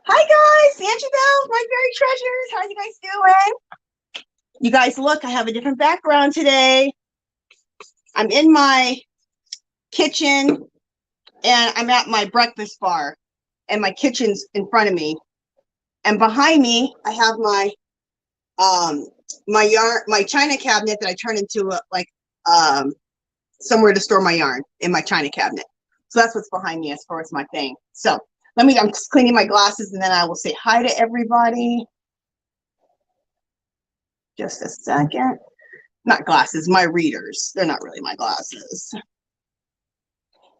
Hi guys, Angie Bells, my very treasures. How you guys doing? You guys, look, I have a different background today. I'm in my kitchen and I'm at my breakfast bar and my kitchen's in front of me. And behind me, I have my my china cabinet that I turned into somewhere to store my yarn in my china cabinet. So that's what's behind me as far as my thing. So I'm just cleaning my glasses and then I will say hi to everybody. Just a second. Not glasses, my readers. They're not really my glasses.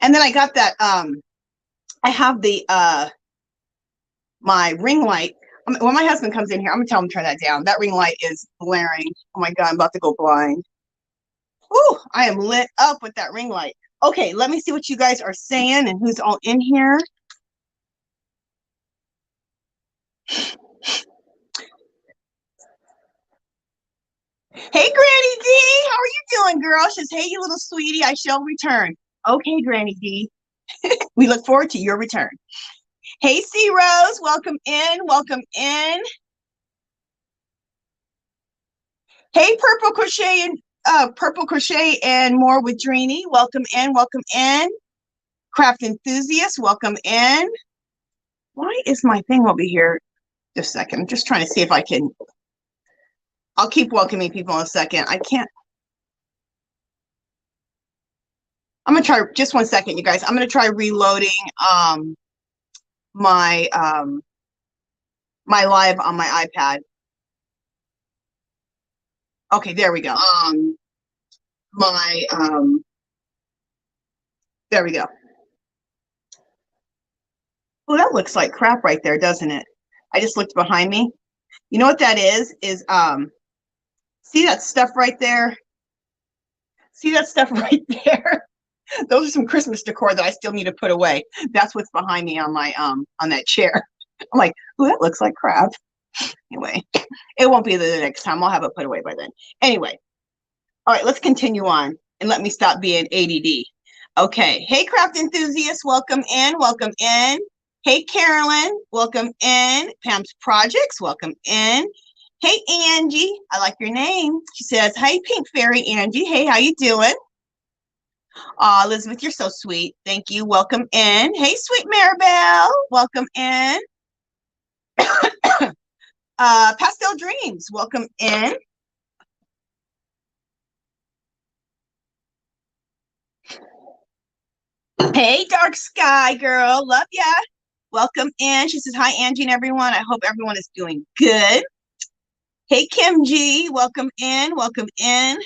And then I got that, I have the, my ring light. When my husband comes in here, I'm gonna tell him to turn that down. That ring light is blaring. Oh my God, I'm about to go blind. Ooh, I am lit up with that ring light. Okay, let me see what you guys are saying and who's all in here. Hey, Granny D, how are you doing, girl? She says, hey, you little sweetie, I shall return. Okay, Granny D. We look forward to your return. Hey, C Rose, welcome in, welcome in. Hey, Purple Crochet and more with Dreamy, welcome in, welcome in. Craft Enthusiast, welcome in. Why is my thing over here? Just a second, I'm just trying to see if I can. I'll keep welcoming people in a second. I can't. I'm gonna try just 1 second, you guys. I'm gonna try reloading my my live on my iPad. Okay, there we go. There we go. Oh, that looks like crap right there, doesn't it? I just looked behind me. You know what that is see that stuff right there? See that stuff right there? Those are some Christmas decor that I still need to put away. That's what's behind me on my on that chair. I'm like, oh, that looks like crap. Anyway, it won't be the next time. I'll have it put away by then. Anyway, all right, let's continue on and let me stop being ADD. Okay, hey, craft enthusiasts, welcome in, welcome in. Hey, Carolyn, welcome in. Pam's Projects, welcome in. Hey, Angie, I like your name. She says, hey, Pink Fairy Angie. Hey, how you doing? Elizabeth, you're so sweet. Thank you. Welcome in. Hey, sweet Maribel. Welcome in. Pastel Dreams. Welcome in. Hey, Dark Sky Girl. Love ya. Welcome in. She says, hi, Angie and everyone. I hope everyone is doing good. Hey, Kim G. Welcome in. Welcome in.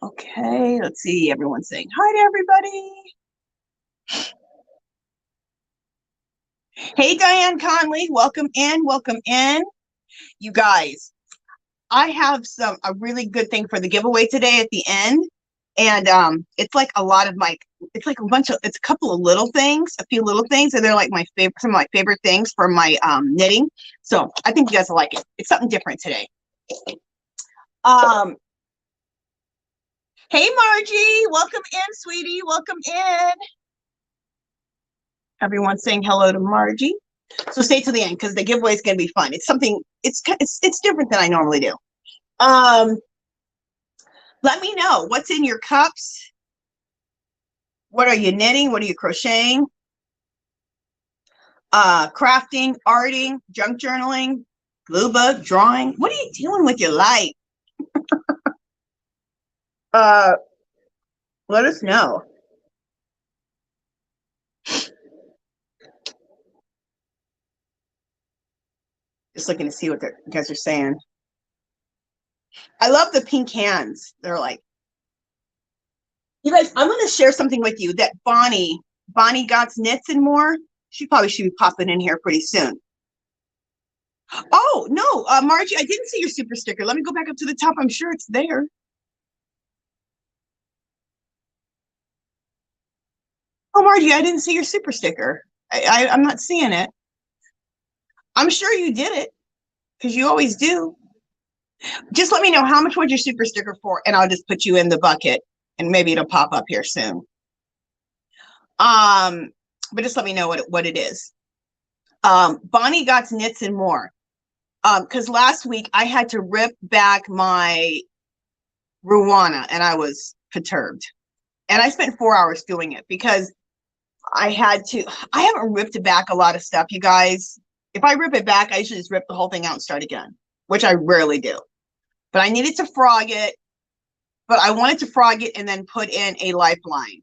Okay, let's see. Everyone's saying hi to everybody. Hey, Diane Conley, welcome in, welcome in. You guys, I have a really good thing for the giveaway today at the end. And it's like a lot of it's like it's a couple of little things, a few little things, and they're like some of my favorite things for my knitting. So I think you guys will like it. It's something different today. Hey, Margie, welcome in, sweetie, welcome in. Everyone's saying hello to Margie. So stay to the end because the giveaway is going to be fun. It's something, it's different than I normally do. Let me know what's in your cups. What are you knitting? What are you crocheting? Crafting, arting, junk journaling, glue book, drawing. What are you doing with your life? Let us know. Just looking to see what you guys are saying. I love the pink hands. They're like, you guys, I'm going to share something with you that Bonnie Gott's Knits and More. She probably should be popping in here pretty soon. Oh, no, Margie, I didn't see your super sticker. Let me go back up to the top. I'm sure it's there. Oh, Margie, I didn't see your super sticker. I'm not seeing it. I'm sure you did it because you always do. Just let me know how much was your super sticker for, and I'll just put you in the bucket, and maybe it'll pop up here soon. but just let me know what it is. Bonnie Got Knits and More. Because last week I had to rip back my Ruana and I was perturbed. And I spent 4 hours doing it because I haven't ripped back a lot of stuff, you guys. If I rip it back, I usually just rip the whole thing out and start again, which I rarely do. But I needed to frog it, but I wanted to frog it and then put in a lifeline.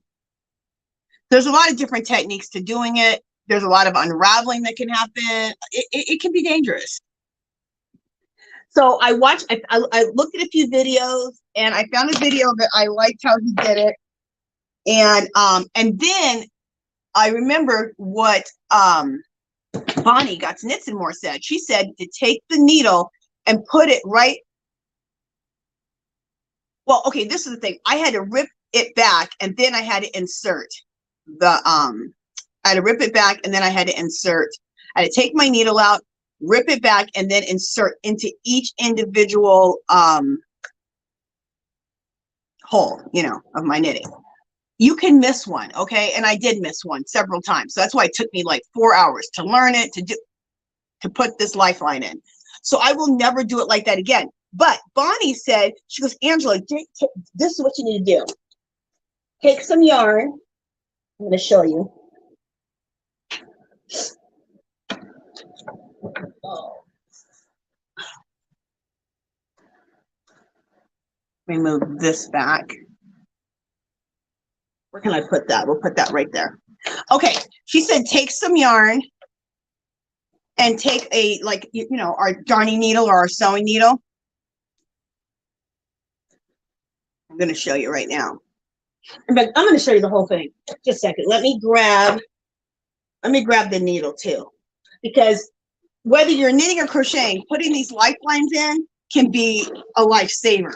There's a lot of different techniques to doing it. There's a lot of unraveling that can happen. It can be dangerous. So I watched, I looked at a few videos and I found a video that I liked how he did it. And then I remembered what Bonnie Got Knits and More said. She said to take the needle and put it right. Well, okay, this is the thing. I had to rip it back and then I had to insert the I had to rip it back and then I had to insert. I had to take my needle out, rip it back, and then insert into each individual hole, you know, of my knitting. You can miss one, okay? And I did miss one several times. So that's why it took me like 4 hours to learn it, to put this lifeline in. So I will never do it like that again. But Bonnie said, she goes, Angela, this is what you need to do. Take some yarn. I'm going to show you. Oh. Let me move this back. Where can I put that? We'll put that right there. Okay. She said, take some yarn and take a, like, you know, our darning needle or our sewing needle. I'm going to show you right now. In fact, I'm going to show you the whole thing. Just a second. Let me grab the needle too, because whether you're knitting or crocheting, putting these lifelines in can be a lifesaver.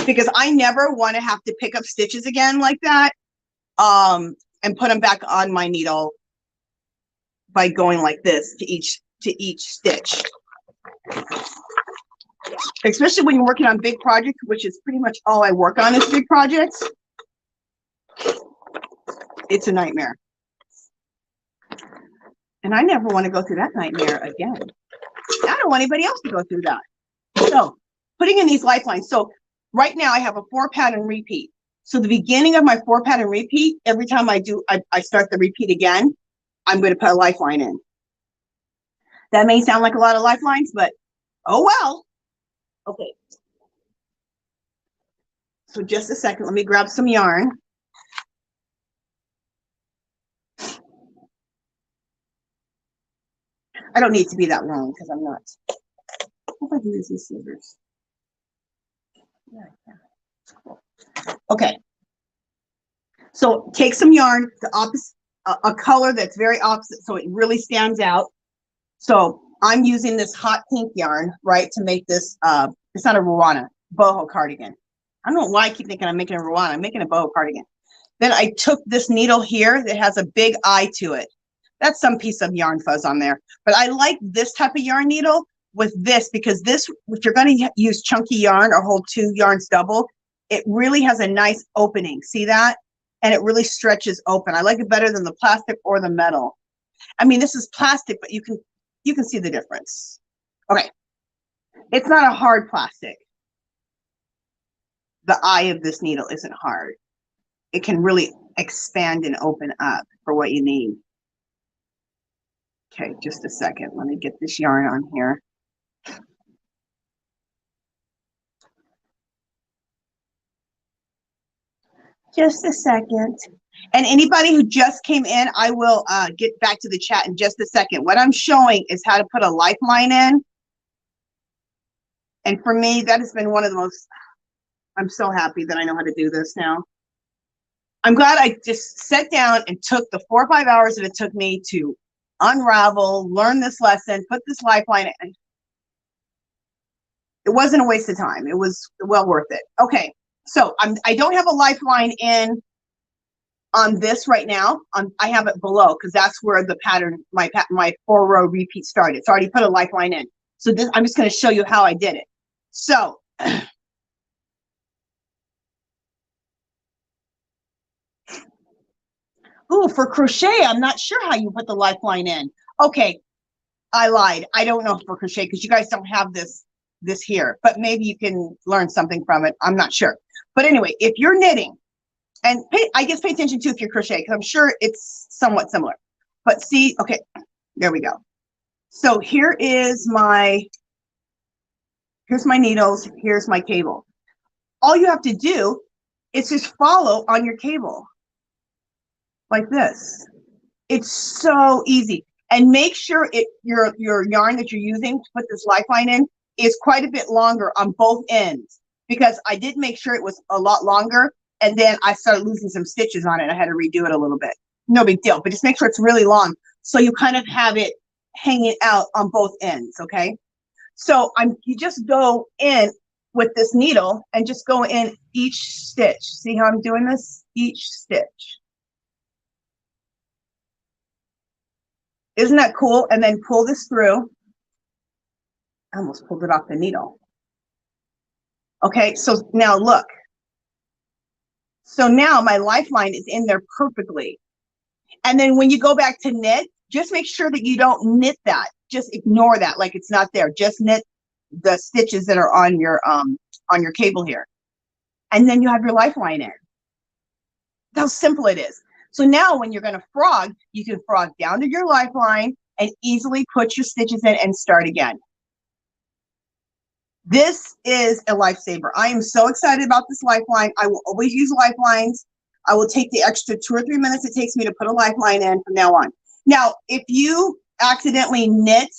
Because I never want to have to pick up stitches again like that, and put them back on my needle by going like this to each stitch. Especially when you're working on big projects, which is pretty much all I work on is big projects. It's a nightmare. And I never want to go through that nightmare again. I don't want anybody else to go through that. So putting in these lifelines. So right now I have a 4-pattern repeat. So the beginning of my 4-pattern repeat, every time I start the repeat again, I'm going to put a lifeline in. That may sound like a lot of lifelines, but oh well. Okay. So just a second, let me grab some yarn. I don't need it to be that long because I'm not. What if I use these scissors? Yeah, cool. Okay. So take some yarn, the opposite, a color that's very opposite, so it really stands out. So I'm using this hot pink yarn, right, to make this. It's not a Ruana, boho cardigan. I don't know why I keep thinking I'm making a Ruana. I'm making a boho cardigan. Then I took this needle here that has a big eye to it. That's some piece of yarn fuzz on there. But I like this type of yarn needle with this, because this, if you're going to use chunky yarn or hold 2 yarns double, it really has a nice opening. See that? And it really stretches open. I like it better than the plastic or the metal. I mean, this is plastic, but you can see the difference. Okay. It's not a hard plastic. The eye of this needle isn't hard. It can really expand and open up for what you need. Okay, just a second. Let me get this yarn on here. Just a second. And anybody who just came in, I will get back to the chat in just a second. What I'm showing is how to put a lifeline in. And for me, that has been one of the most, I'm so happy that I know how to do this now. I'm glad I just sat down and took the 4 or 5 hours that it took me to unravel, learn this lesson, put this lifeline in. It wasn't a waste of time. It was well worth it. Okay, so I don't have a lifeline in on this right now. I have it below because that's where the pattern, my 4-row repeat started. So I already put a lifeline in. So this, I'm just going to show you how I did it. So Ooh, for crochet, I'm not sure how you put the lifeline in. Okay, I lied. I don't know for crochet because you guys don't have this here, but maybe you can learn something from it. I'm not sure. But anyway, if you're knitting, and I guess pay attention too if you're crochet, because I'm sure it's somewhat similar. But see, okay, there we go. So here's my needles, here's my cable. All you have to do is just follow on your cable like this. It's so easy. And make sure your yarn that you're using to put this lifeline in is quite a bit longer on both ends, because I did make sure it was a lot longer, and then I started losing some stitches on it. I had to redo it a little bit. No big deal, but just make sure it's really long so you kind of have it hanging out on both ends, okay? So you just go in with this needle and just go in each stitch. See how I'm doing this? Each stitch. Isn't that cool? And then pull this through. I almost pulled it off the needle. Okay, so now look. So now my lifeline is in there perfectly. And then when you go back to knit, just make sure that you don't knit that. Just ignore that like it's not there. Just knit the stitches that are on your cable here. And then you have your lifeline in. That's how simple it is. So now when you're going to frog, you can frog down to your lifeline and easily put your stitches in and start again. This is a lifesaver. I am so excited about this lifeline. I will always use lifelines. I will take the extra 2 or 3 minutes it takes me to put a lifeline in from now on. Now, if you accidentally knit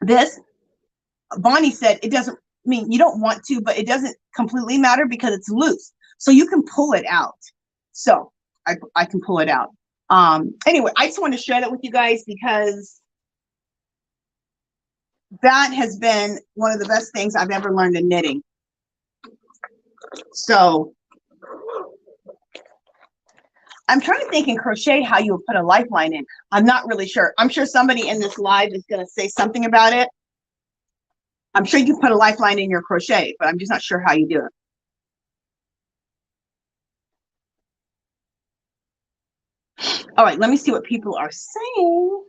this, Bonnie said it doesn't mean you don't want to, but it doesn't completely matter because it's loose. So you can pull it out. So I can pull it out. Anyway, I just want to share that with you guys because that has been one of the best things I've ever learned in knitting. So I'm trying to think in crochet how you would put a lifeline in. I'm not really sure. I'm sure somebody in this live is going to say something about it. I'm sure you put a lifeline in your crochet, but I'm just not sure how you do it. All right, let me see what people are saying.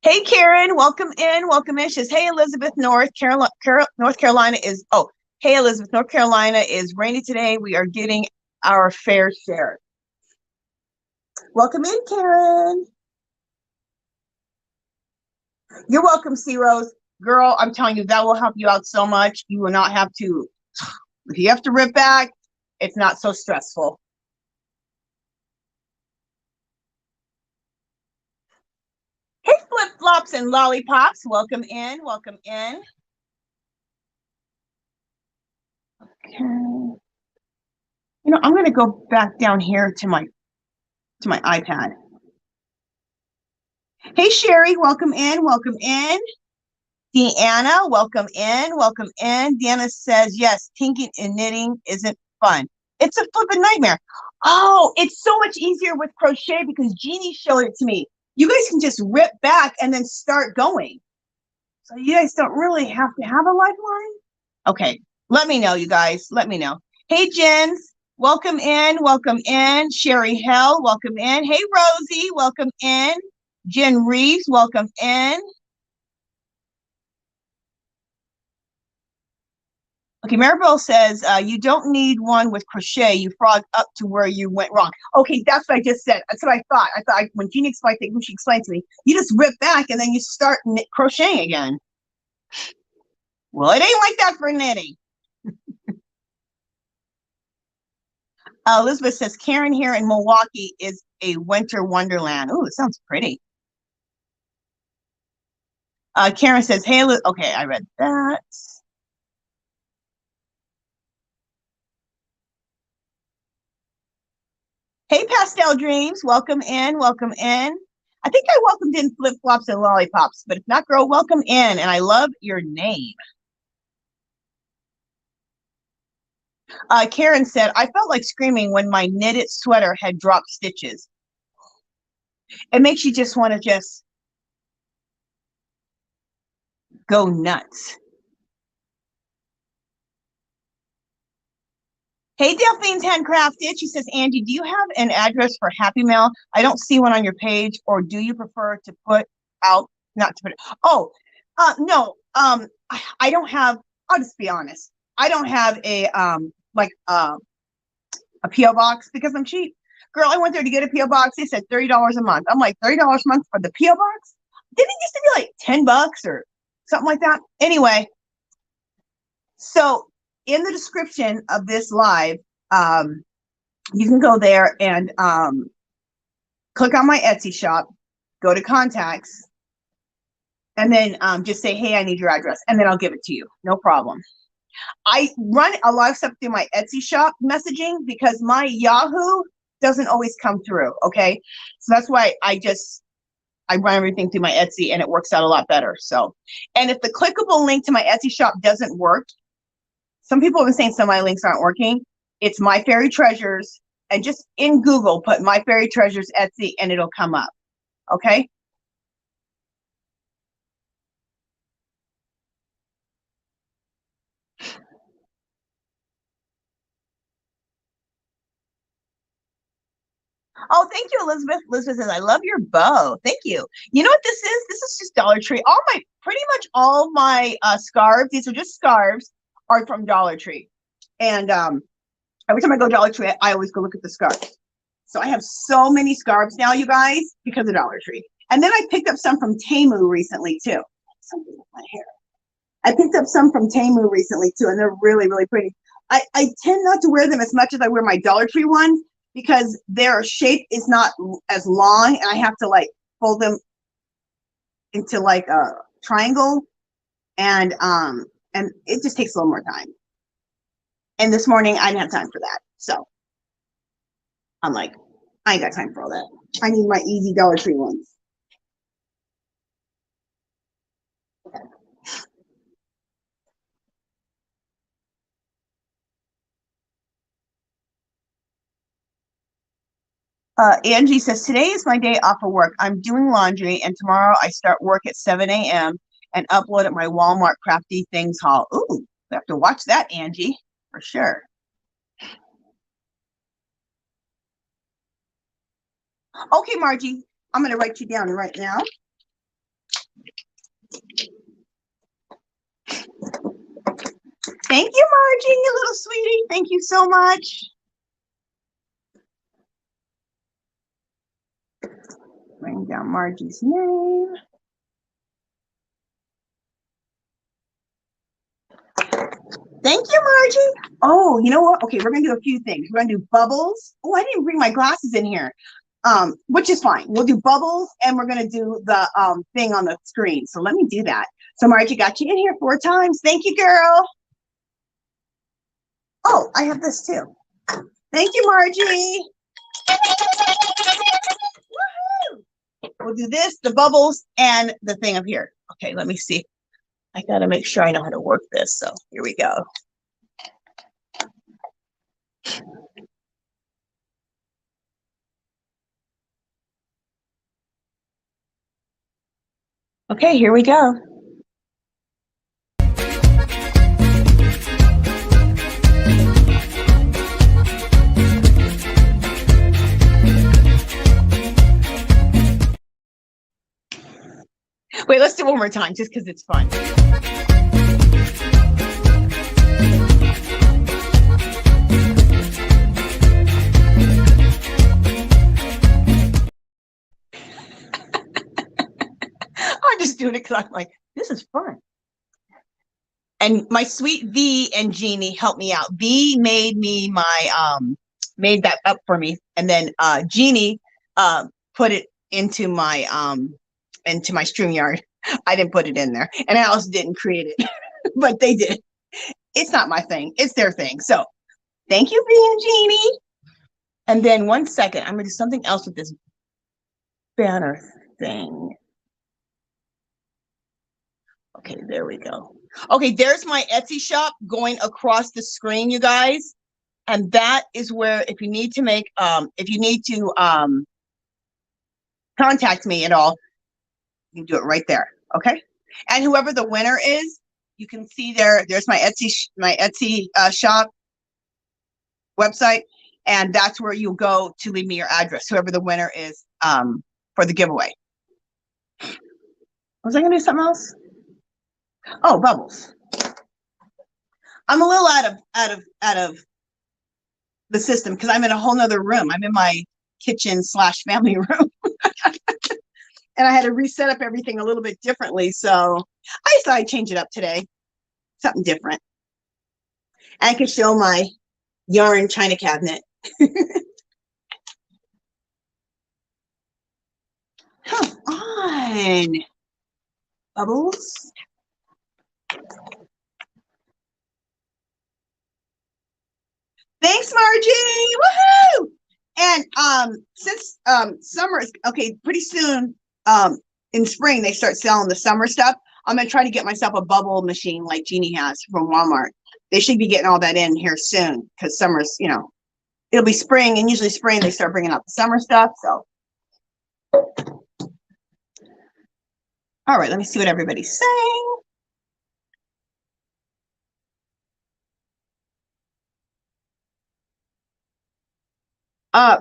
Hey, Karen, welcome in, welcome in. She says, hey, Elizabeth, North Carolina is, oh, hey, Elizabeth, North Carolina is rainy today. We are getting our fair share. Welcome in, Karen. You're welcome, C Rose. Girl, I'm telling you, that will help you out so much. You will not have to, if you have to rip back, it's not so stressful. Hey, flip-flops and lollipops, welcome in, welcome in. Okay. You know, I'm going to go back down here to my iPad. Hey, Sherry, welcome in, welcome in. Deanna, welcome in, welcome in. Deanna says, yes, tinking and knitting isn't fun. It's a flipping nightmare. Oh, it's so much easier with crochet because Jeannie showed it to me. You guys can just rip back and then start going. So you guys don't really have to have a lifeline. Okay, let me know, you guys. Let me know. Hey, Jens, welcome in, welcome in. Sherry Hell, welcome in. Hey, Rosie, welcome in. Jen Reeves, welcome in. Okay, Maribel says, you don't need one with crochet. You frog up to where you went wrong. Okay, that's what I just said. That's what I thought. When Jeannie explained it, when she explained to me, you just rip back and then you start crocheting again. Well, it ain't like that for knitting. Elizabeth says, Karen here in Milwaukee is a winter wonderland. Oh, it sounds pretty. Karen says, hey, okay, I read that. Hey, Pastel Dreams, welcome in, welcome in. I think I welcomed in flip-flops and lollipops, but if not, girl, welcome in, and I love your name. Karen said, I felt like screaming when my knitted sweater had dropped stitches. It makes you just want to just go nuts. Hey, Delphine's Handcrafted. She says, Angie, do you have an address for Happy Mail? I don't see one on your page, or do you prefer to put out, not to put it? Oh, no, I don't have, I'll just be honest. I don't have a, a P.O. box because I'm cheap. Girl, I went there to get a P.O. box. They said $30 a month. I'm like, $30 a month for the P.O. box? Didn't it used to be like 10 bucks or something like that? Anyway, so in the description of this live, you can go there and click on my Etsy shop, go to contacts, and then just say, hey, I need your address, and then I'll give it to you. No problem. I run a lot of stuff through my Etsy shop messaging because my Yahoo doesn't always come through, okay? So that's why I run everything through my Etsy, and it works out a lot better. So, and if the clickable link to my Etsy shop doesn't work, some people have been saying some of my links aren't working. It's My Fairy Treasures, and just in Google, put My Fairy Treasures Etsy, and it'll come up, okay? Oh, thank you, Elizabeth. Elizabeth says, I love your bow. Thank you. You know what this is? This is just Dollar Tree. Pretty much all my scarves, these are just scarves, are from Dollar Tree. And every time I go Dollar Tree, I always go look at the scarves. So I have so many scarves now, you guys, because of Dollar Tree. And then I picked up some from Temu recently, too. Something with my hair. I picked up some from Temu recently, too, and they're really, really pretty. I tend not to wear them as much as I wear my Dollar Tree ones, because their shape is not as long, and I have to like fold them into like a triangle, and it just takes a little more time. And this morning I didn't have time for that, so I'm like, I ain't got time for all that. I need my easy Dollar Tree ones. Okay. Angie says, today is my day off of work. I'm doing laundry, and tomorrow I start work at 7 a.m. and upload at my Walmart Crafty Things haul. Ooh, we have to watch that, Angie, for sure. Okay, Margie, I'm going to write you down right now. Thank you, Margie, you little sweetie. Thank you so much. Writing down Margie's name. Thank you, Margie. Oh, you know what? Okay, we're going to do a few things. We're going to do bubbles. Oh, I didn't bring my glasses in here, which is fine. We'll do bubbles, and we're going to do the thing on the screen. So let me do that. So Margie got you in here 4 times. Thank you, girl. Oh, I have this too. Thank you, Margie. Woohoo! We'll do this, the bubbles, and the thing up here. Okay, let me see. I got to make sure I know how to work this. So here we go. Okay, here we go. Wait, let's do it one more time just because it's fun. I'm just doing it because I'm like, this is fun. And my sweet V and Jeannie helped me out. V made me my made that up for me, and then Jeannie put it into my StreamYard. I didn't put it in there, and Alice didn't create it, but they did. It's not my thing; it's their thing. So, thank you, V and Jeannie. And then 1 second, I'm gonna do something else with this banner thing. Okay, there we go. Okay, there's my Etsy shop going across the screen, you guys. And that is where, if you need to make, contact me at all, you can do it right there, okay? And whoever the winner is, you can see there's my Etsy shop. website, and that's where you'll go to leave me your address, whoever the winner is for the giveaway. Was I gonna do something else? Oh, bubbles. I'm a little out of the system because I'm in a whole nother room. I'm in my kitchen / family room. And I had to reset up everything a little bit differently. So I just thought I'd change it up today. Something different. And I can show my yarn china cabinet. Come on, bubbles. Thanks, Margie. Woohoo! And since summer is okay, pretty soon in spring they start selling the summer stuff. I'm gonna try to get myself a bubble machine like Jeannie has from Walmart. They should be getting all that in here soon because summer's, you know, it'll be spring, and usually spring they start bringing out the summer stuff. So, all right, let me see what everybody's saying.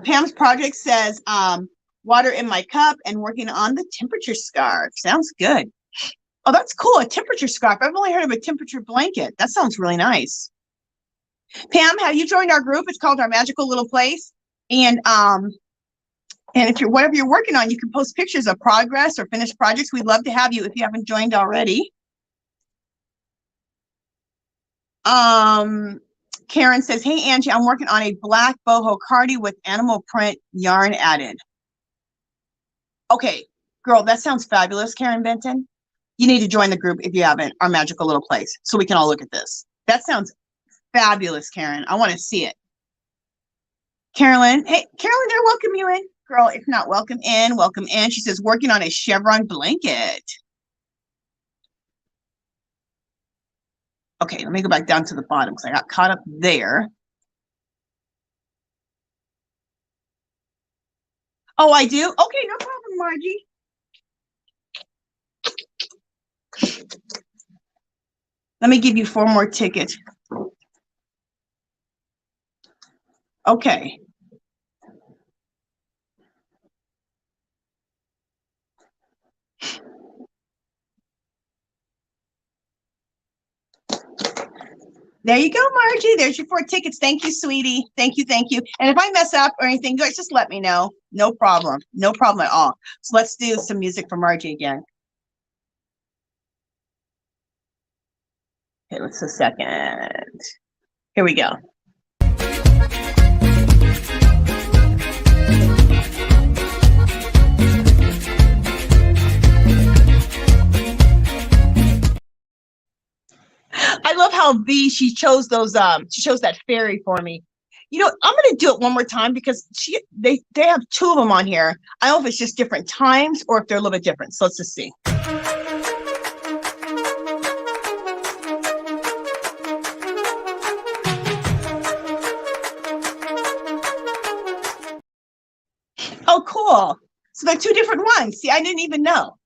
Pam's project says water in my cup and working on the temperature scarf. Sounds good. Oh, that's cool. A temperature scarf. I've only heard of a temperature blanket. That sounds really nice. Pam, have you joined our group? It's called Our Magical Little Place. And if you're whatever you're working on, you can post pictures of progress or finished projects. We'd love to have you if you haven't joined already. Karen says, hey, Angie, I'm working on a black boho cardi with animal print yarn added. Okay, girl, that sounds fabulous, Karen Benton. You need to join the group if you haven't, Our Magical Little Place, so we can all look at this. That sounds fabulous, Karen. I want to see it. Carolyn, hey, Carolyn, they're welcome you in. Girl, if not, welcome in, welcome in. She says, working on a chevron blanket. Okay, let me go back down to the bottom because I got caught up there. Oh, I do? Okay, no problem, Margie. Let me give you 4 more tickets. Okay. There you go, Margie. There's your 4 tickets. Thank you, sweetie. Thank you, thank you. And if I mess up or anything, guys, just let me know. No problem. No problem at all. So let's do some music for Margie again. Okay, let's a second. Here we go. I love how V, she chose those, she chose that fairy for me. You know, I'm going to do it one more time because they have 2 of them on here. I don't know if it's just different times or if they're a little bit different. So let's just see. Oh, cool. So they're 2 different ones. See, I didn't even know.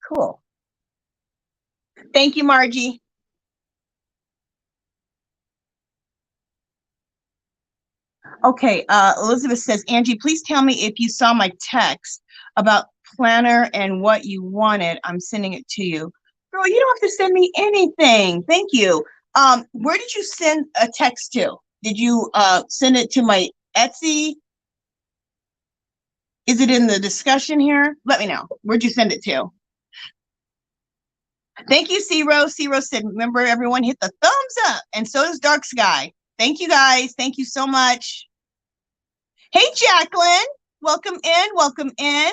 Cool. Thank you, Margie. Okay, Elizabeth says, Angie, please tell me if you saw my text about planner and what you wanted. I'm sending it to you. Girl, you don't have to send me anything. Thank you. Where did you send a text to? Did you send it to my Etsy? Is it in the discussion here? Let me know. Where'd you send it to? Thank you, Zero. Zero said, remember, everyone hit the thumbs up. And so does Dark Sky. Thank you, guys. Thank you so much. Hey, Jacqueline. Welcome in. Welcome in.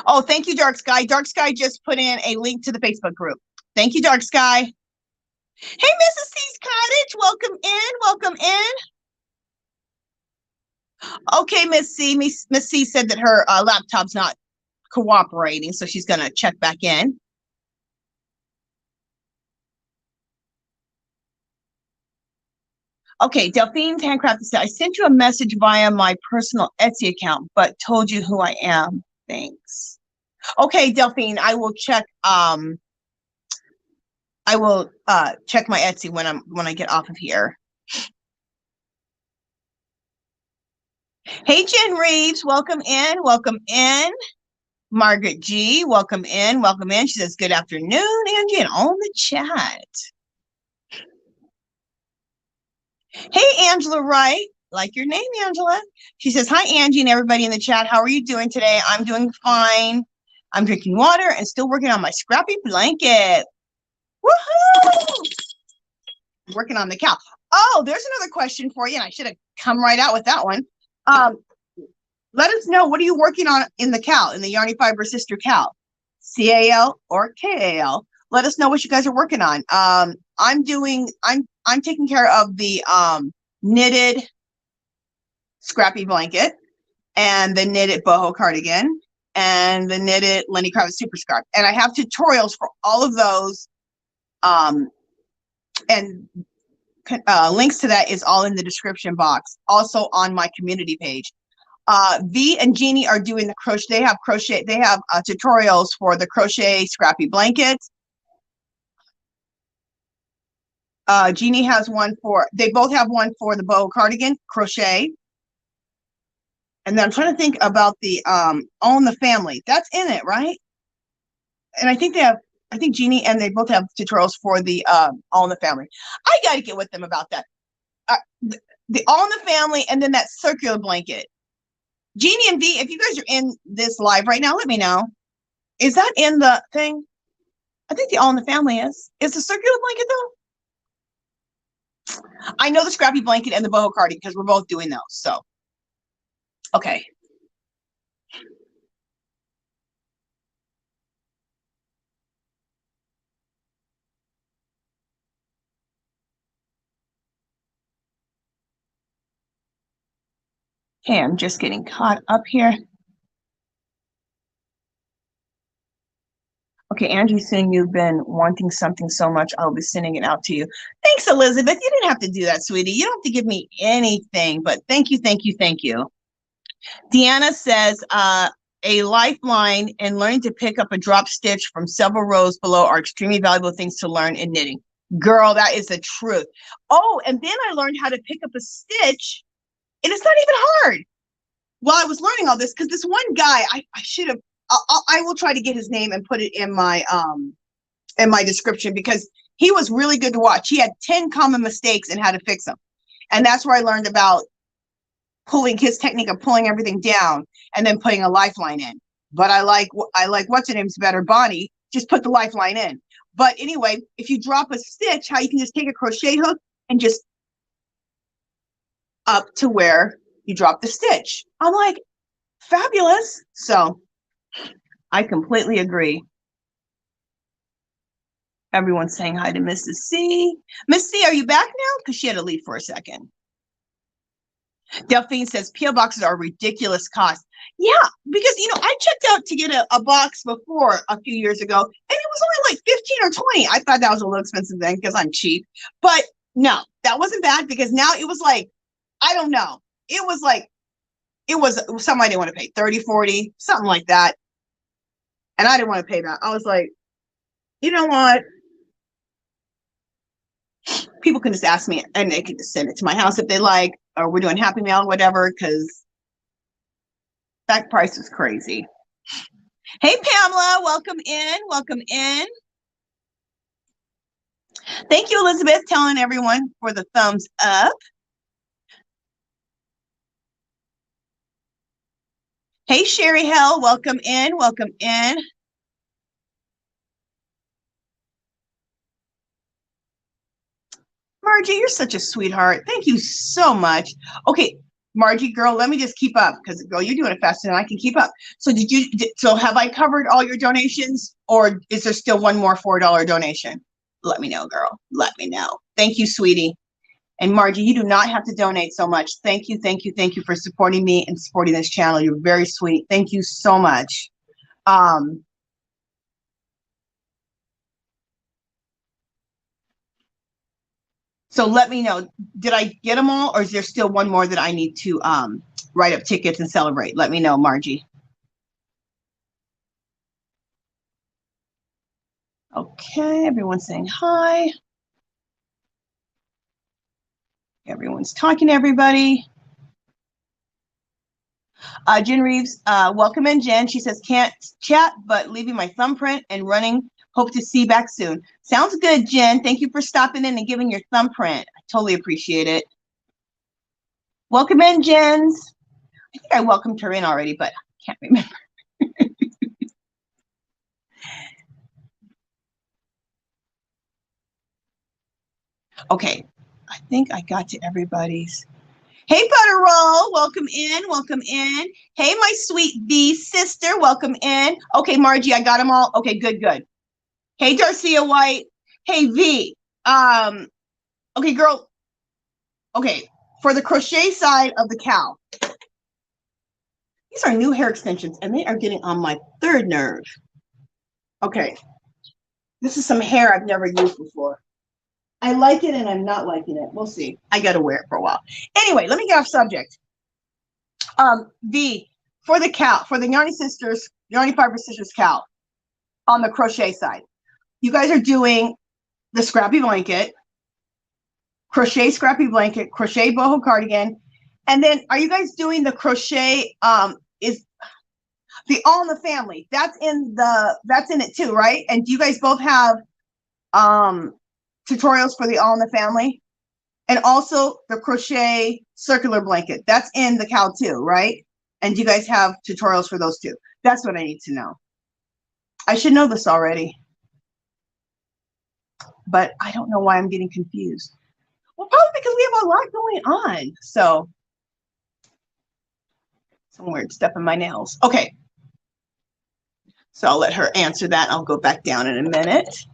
Oh, thank you, Dark Sky. Dark Sky just put in a link to the Facebook group. Thank you, Dark Sky. Hey, Mrs. C's Cottage. Welcome in. Welcome in. Okay, Miss C. Miss C said that her laptop's not cooperating, so she's going to check back in. Okay, Delphine's Handcrafted said, I sent you a message via my personal Etsy account, but told you who I am. Thanks. Okay, Delphine, I will check. I will check my Etsy when I get off of here. Hey, Jen Reeves, welcome in, welcome in. Margaret G, welcome in, welcome in. She says, good afternoon, Angie, and on the chat. Hey, Angela Wright, like your name, Angela. She says, hi, Angie, and everybody in the chat. How are you doing today? I'm doing fine. I'm drinking water and still working on my scrappy blanket. Woohoo! Working on the cow. Oh, there's another question for you, and I should have come right out with that one. Let us know, what are you working on in the CAL, in the Yarny Fiber Sister CAL? CAL or KAL? Let us know what you guys are working on. I'm taking care of the knitted scrappy blanket and the knitted boho cardigan and the knitted Lenny Kravitz super scarf. And I have tutorials for all of those. And links to that is all in the description box, also on my community page. V and Jeannie are doing the crochet. They have tutorials for the crochet scrappy blankets. Jeannie has one they both have one for the boho cardigan crochet. And then I'm trying to think about the All in the Family. That's in it, right? And I think Jeannie and they both have tutorials for the All in the Family. I got to get with them about that. The All in the Family and then that circular blanket. Jeannie and V, if you guys are in this live right now, let me know. Is that in the thing? I think the All in the Family is. Is the circular blanket though? I know the scrappy blanket and the boho cardigan because we're both doing those. So, okay. Okay, I'm just getting caught up here. Okay, Angie's saying you've been wanting something so much, I'll be sending it out to you. Thanks, Elizabeth. You didn't have to do that, sweetie. You don't have to give me anything, but thank you, thank you, thank you. Deanna says, a lifeline and learning to pick up a drop stitch from several rows below are extremely valuable things to learn in knitting. Girl, that is the truth. Oh, and then I learned how to pick up a stitch, and it's not even hard. While I was learning all this, because this one guy, I should have, I will try to get his name and put it in my description, because he was really good to watch. He had 10 common mistakes and how to fix them. And that's where I learned about his technique of pulling everything down and then putting a lifeline in. But I like what's her name's better, Bonnie, just put the lifeline in. But anyway, if you drop a stitch, how you can just take a crochet hook and just up to where you drop the stitch. I'm like, fabulous. So I completely agree. Everyone's saying hi to Mrs. C. Miss C, are you back now? Because she had to leave for a second. Delphine says P.O. boxes are a ridiculous cost. Yeah, because, I checked out to get a box before a few years ago, and it was only like 15 or 20. I thought that was a little expensive then because I'm cheap. But no, that wasn't bad, because now it was like, I don't know. It was something I didn't want to pay, 30, 40, something like that. And I didn't want to pay that. I was like, you know what? People can just ask me and they can just send it to my house if they like, or we're doing Happy Mail, whatever, because that price is crazy. Hey, Pamela, welcome in. Welcome in. Thank you, Elizabeth, telling everyone for the thumbs up. Hey, Sherry Hell, welcome in. Welcome in. Margie, you're such a sweetheart. Thank you so much. Okay, Margie, girl, let me just keep up, because, girl, you're doing it faster than I can keep up. So so have I covered all your donations, or is there still one more $4 donation? Let me know, girl. Let me know. Thank you, sweetie. And Margie, you do not have to donate so much. Thank you, thank you, thank you for supporting me and supporting this channel. You're very sweet. Thank you so much. So let me know, did I get them all, or is there still one more that I need to write up tickets and celebrate? Let me know, Margie. Okay, everyone's saying hi. Everyone's talking to everybody. Jen Reeves, welcome in, Jen. She says, can't chat, but leaving my thumbprint and running. Hope to see you back soon. Sounds good, Jen. Thank you for stopping in and giving your thumbprint. I totally appreciate it. Welcome in, Jens. I think I welcomed her in already, but I can't remember. Okay, I think I got to everybody's. Hey, Butter Roll, welcome in, welcome in. Hey, my sweet V sister, welcome in. Okay, Margie, I got them all. Okay, good, good. Hey, Darcia White. Hey, V. Okay, girl. Okay, for the crochet side of the cow, these are new hair extensions, and they are getting on my third nerve. Okay, this is some hair I've never used before. I like it and I'm not liking it. We'll see. I got to wear it for a while. Anyway, let me get off subject. For the cow, for the Yarny Sisters, Yarny Fiber Sisters cow, on the crochet side, you guys are doing the scrappy blanket, crochet scrappy blanket, crochet boho cardigan, and then are you guys doing the crochet? Is the All in the Family? That's in it too, right? And do you guys both have tutorials for the All in the Family? And also the crochet circular blanket, that's in the cow too, right? And do you guys have tutorials for those two? That's what I need to know. I should know this already, but I don't know why I'm getting confused. Well, probably because we have a lot going on. So some weird stuff in my nails. Okay. So I'll let her answer that. I'll go back down in a minute.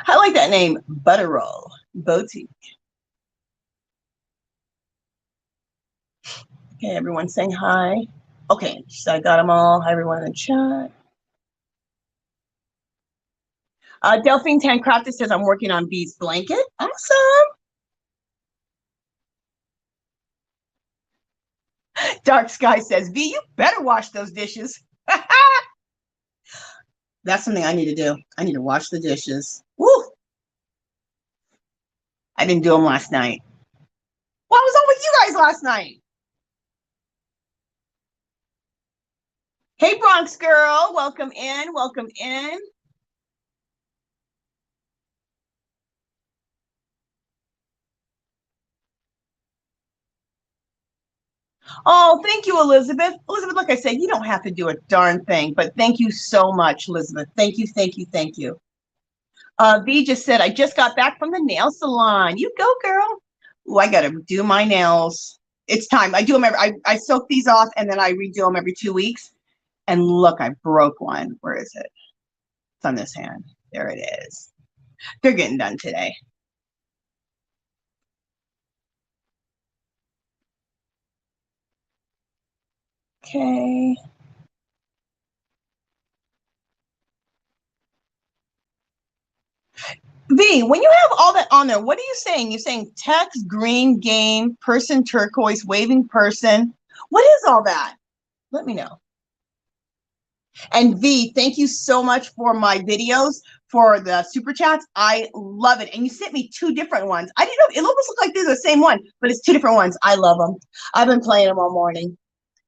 I like that name, Butter Roll Boutique. Okay, everyone saying hi. Okay, so I got them all. Hi, everyone in the chat. Delphine Tancrafted says, I'm working on B's blanket. Awesome. Dark Sky says, V, you better wash those dishes. That's something I need to do. I need to wash the dishes. Woo! I didn't do them last night. Well, I was on with you guys last night. Hey, Bronx girl. Welcome in. Welcome in. Oh, thank you, Elizabeth. Elizabeth, like I said, you don't have to do a darn thing, but thank you so much, Elizabeth. Thank you, thank you, thank you. V just said, I just got back from the nail salon. You go, girl. Ooh, I got to do my nails. It's time. I do them I soak these off and then I redo them every 2 weeks. And look, I broke one. Where is it? It's on this hand. There it is. They're getting done today. Okay. V, when you have all that on there, what are you saying? You're saying text, green, game, person, turquoise, waving person. What is all that? Let me know. And V, thank you so much for my videos, for the super chats. I love it. And you sent me 2 different ones. I didn't know, it almost looked like they're the same one, but it's 2 different ones. I love them. I've been playing them all morning.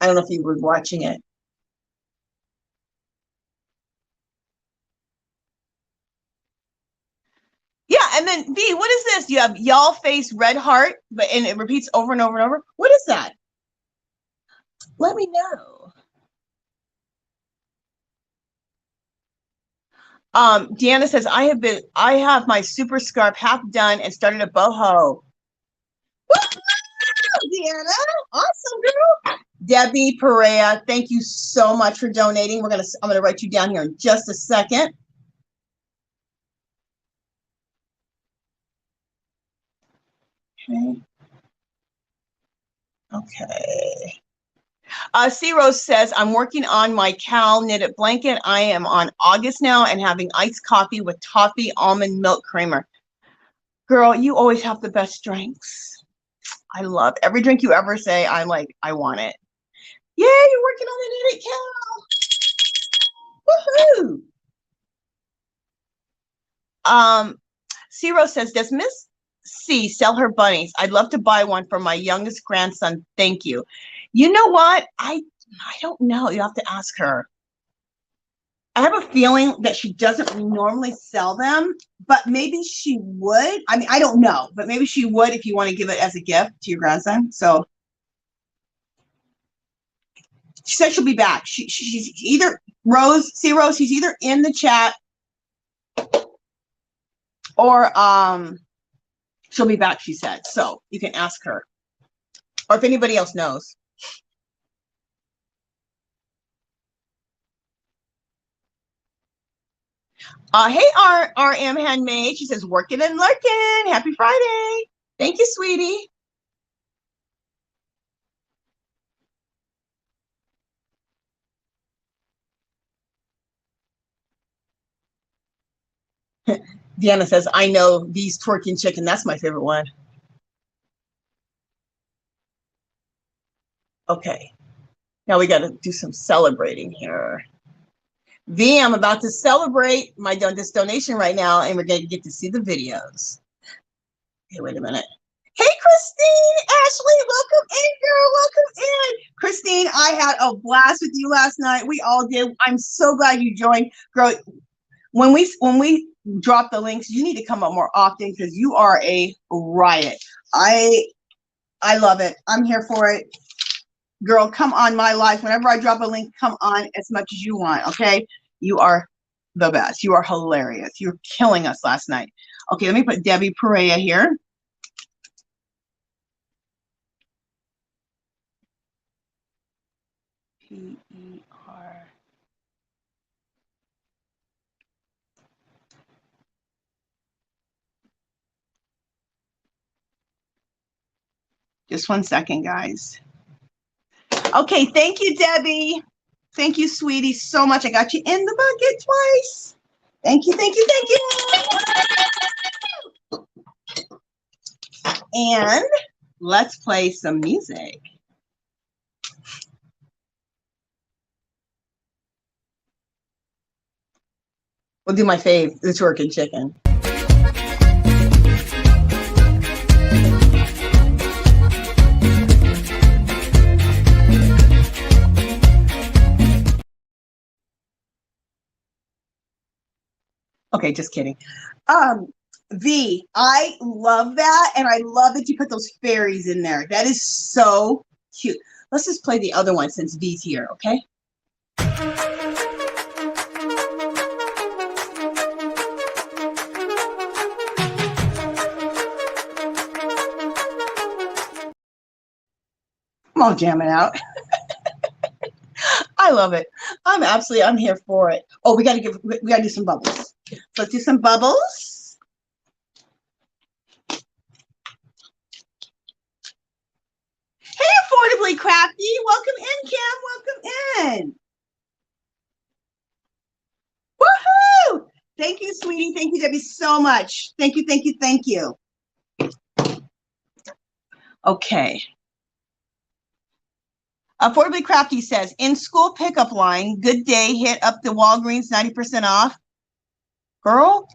I don't know if you were watching it. Yeah, and then V, what is this? You have y'all face red heart, and it repeats over and over and over. What is that? Let me know. Deanna says, I have my super scarf half done and started a boho. Deanna, awesome girl. Debbie Perea, thank you so much for donating. I'm gonna write you down here in just a second. Okay. C Rose says, I'm working on my Cal knitted blanket. I am on August now and having iced coffee with toffee almond milk creamer. Girl, you always have the best drinks. I love every drink you ever say. I want it. Yay, you're working on the knitted cow. Woohoo. Ciro says, does Miss C sell her bunnies? I'd love to buy one for my youngest grandson. Thank you. You know what? I don't know. You have to ask her. I have a feeling that she doesn't normally sell them, but maybe she would. I mean, I don't know, but maybe she would if you want to give it as a gift to your grandson. So she said she'll be back. She's either Rose, she's either in the chat or she'll be back, she said. So you can ask her. Or if anybody else knows. Hey, RM Handmade. She says, working and lurking. Happy Friday. Thank you, sweetie. Deanna says, I know these twerking chicken. That's my favorite one. Okay. Now we got to do some celebrating here. V, I'm about to celebrate this donation right now, and we're going to get to see the videos. Okay, wait a minute. Hey, Christine, Ashley, welcome in, girl. Welcome in. Christine, I had a blast with you last night. We all did. I'm so glad you joined. Girl, when we drop the links, you need to come up more often because you are a riot. I love it. I'm here for it. Girl, come on my life. Whenever I drop a link, come on as much as you want, okay? You are the best. You are hilarious. You're killing us last night. Okay, let me put Debbie Perea here. P-E-R. Just 1 second, guys. Okay, thank you, Debbie. Thank you, sweetie, so much. I got you in the bucket twice. Thank you, thank you, thank you. And let's play some music. We'll do my fave, the twerking chicken. Okay, just kidding. V, I love that, and I love that you put those fairies in there. That is so cute. Let's just play the other one since V's here, okay? I'm all jamming out. I love it. I'm here for it. Oh, we gotta do some bubbles. Let's do some bubbles. Hey, Affordably Crafty. Welcome in, Cam. Welcome in. Woohoo! Thank you, sweetie. Thank you, Debbie, so much. Thank you, thank you, thank you. Okay. Affordably Crafty says, in school pickup line, good day, hit up the Walgreens 90% off. Girl,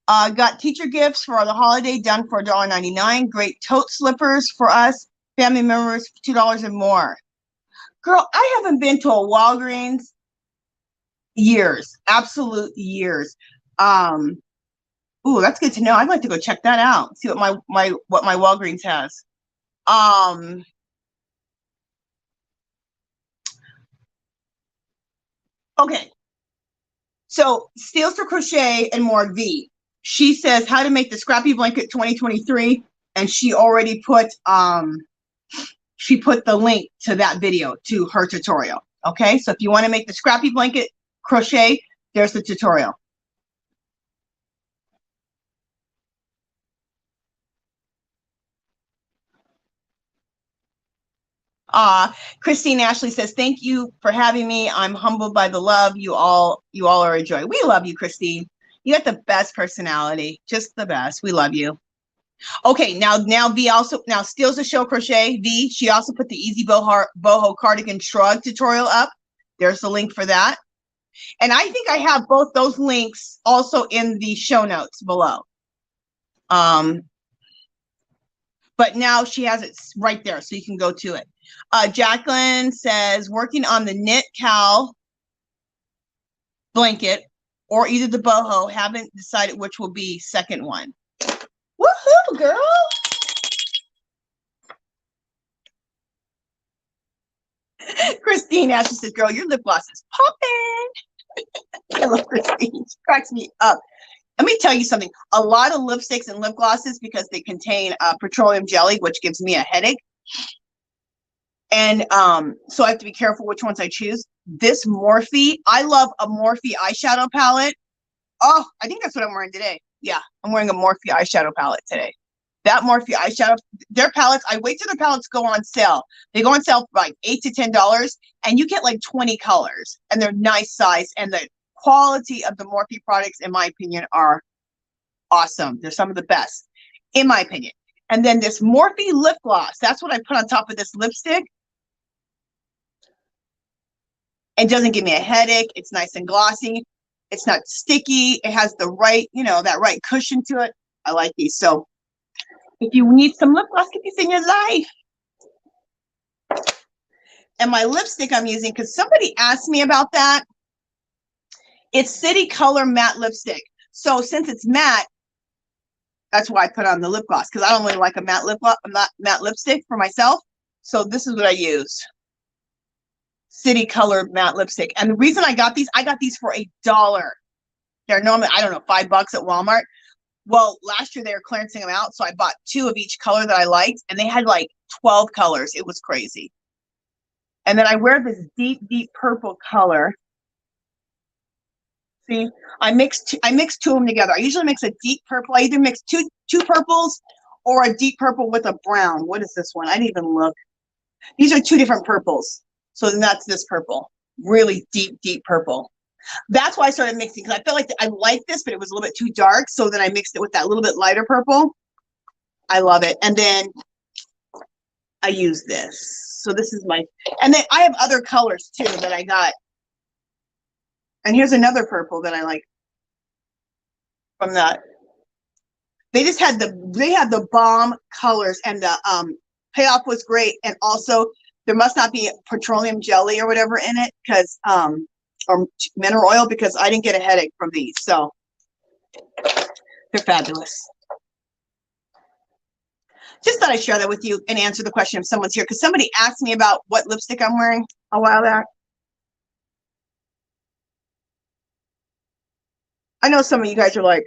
got teacher gifts for the holiday done for $1.99. Great tote slippers for us, family members, $2 and more. Girl, I haven't been to a Walgreens years, absolute years. Ooh, that's good to know. I'd like to go check that out. See what my Walgreens has. Okay. So Steals for Crochet and More V. She says how to make the Scrappy Blanket 2023, and she already put the link to that video to her tutorial. Okay, so if you want to make the Scrappy Blanket crochet, there's the tutorial. Christine Ashley says, thank you for having me. I'm humbled by the love. You all are a joy. We love you, Christine. You got the best personality, just the best. We love you. Okay, now V also now steals the show crochet. V, she also put the easy boho cardigan shrug tutorial up. There's the link for that. And I think I have both those links also in the show notes below. But now she has it right there, so you can go to it. Jacqueline says, working on the knit cowl blanket or either the boho, haven't decided which will be second one. Woohoo, girl! Christine Ashley says, girl, your lip gloss is popping. I love Christine. She cracks me up. Let me tell you something. A lot of lipsticks and lip glosses, because they contain petroleum jelly, which gives me a headache. And so I have to be careful which ones I choose. This Morphe, I love a Morphe eyeshadow palette. Oh, I think that's what I'm wearing today. Yeah, I'm wearing a Morphe eyeshadow palette today. That Morphe eyeshadow, their palettes, I wait till their palettes go on sale. They go on sale for like $8 to $10, and you get like 20 colors, and they're nice size. And the quality of the Morphe products, in my opinion, are awesome. They're some of the best, in my opinion. And then this Morphe lip gloss, that's what I put on top of this lipstick. It doesn't give me a headache. It's nice and glossy. It's not sticky. It has the right, you know, that right cushion to it. I like these. So if you need some lip gloss, get these in your life. And my lipstick I'm using, because somebody asked me about that. It's City Color Matte Lipstick. So since it's matte, that's why I put on the lip gloss, because I don't really like a matte matte lipstick for myself. So this is what I use. City Color Matte Lipstick. And the reason I got these for $1. They're normally, I don't know, $5 at Walmart. Well, last year they were clearancing them out, so I bought 2 of each color that I liked, and they had like 12 colors. It was crazy. And then I wear this deep, deep purple color. See, I mixed 2 of them together. I usually mix a deep purple. I either mix two purples or a deep purple with a brown. What is this one? I didn't even look. These are 2 different purples. So then that's this purple. Really deep, deep purple. That's why I started mixing, because I felt like I liked this, but it was a little bit too dark. So then I mixed it with that little bit lighter purple. I love it. And then I use this. So this is my, and then I have other colors too that I got. And here's another purple that I like from that. They just had the bomb colors, and the payoff was great. And also there must not be petroleum jelly or whatever in it, because or mineral oil, because I didn't get a headache from these. So they're fabulous. Just thought I'd share that with you and answer the question if someone's here, because somebody asked me about what lipstick I'm wearing a while back. I know some of you guys are like,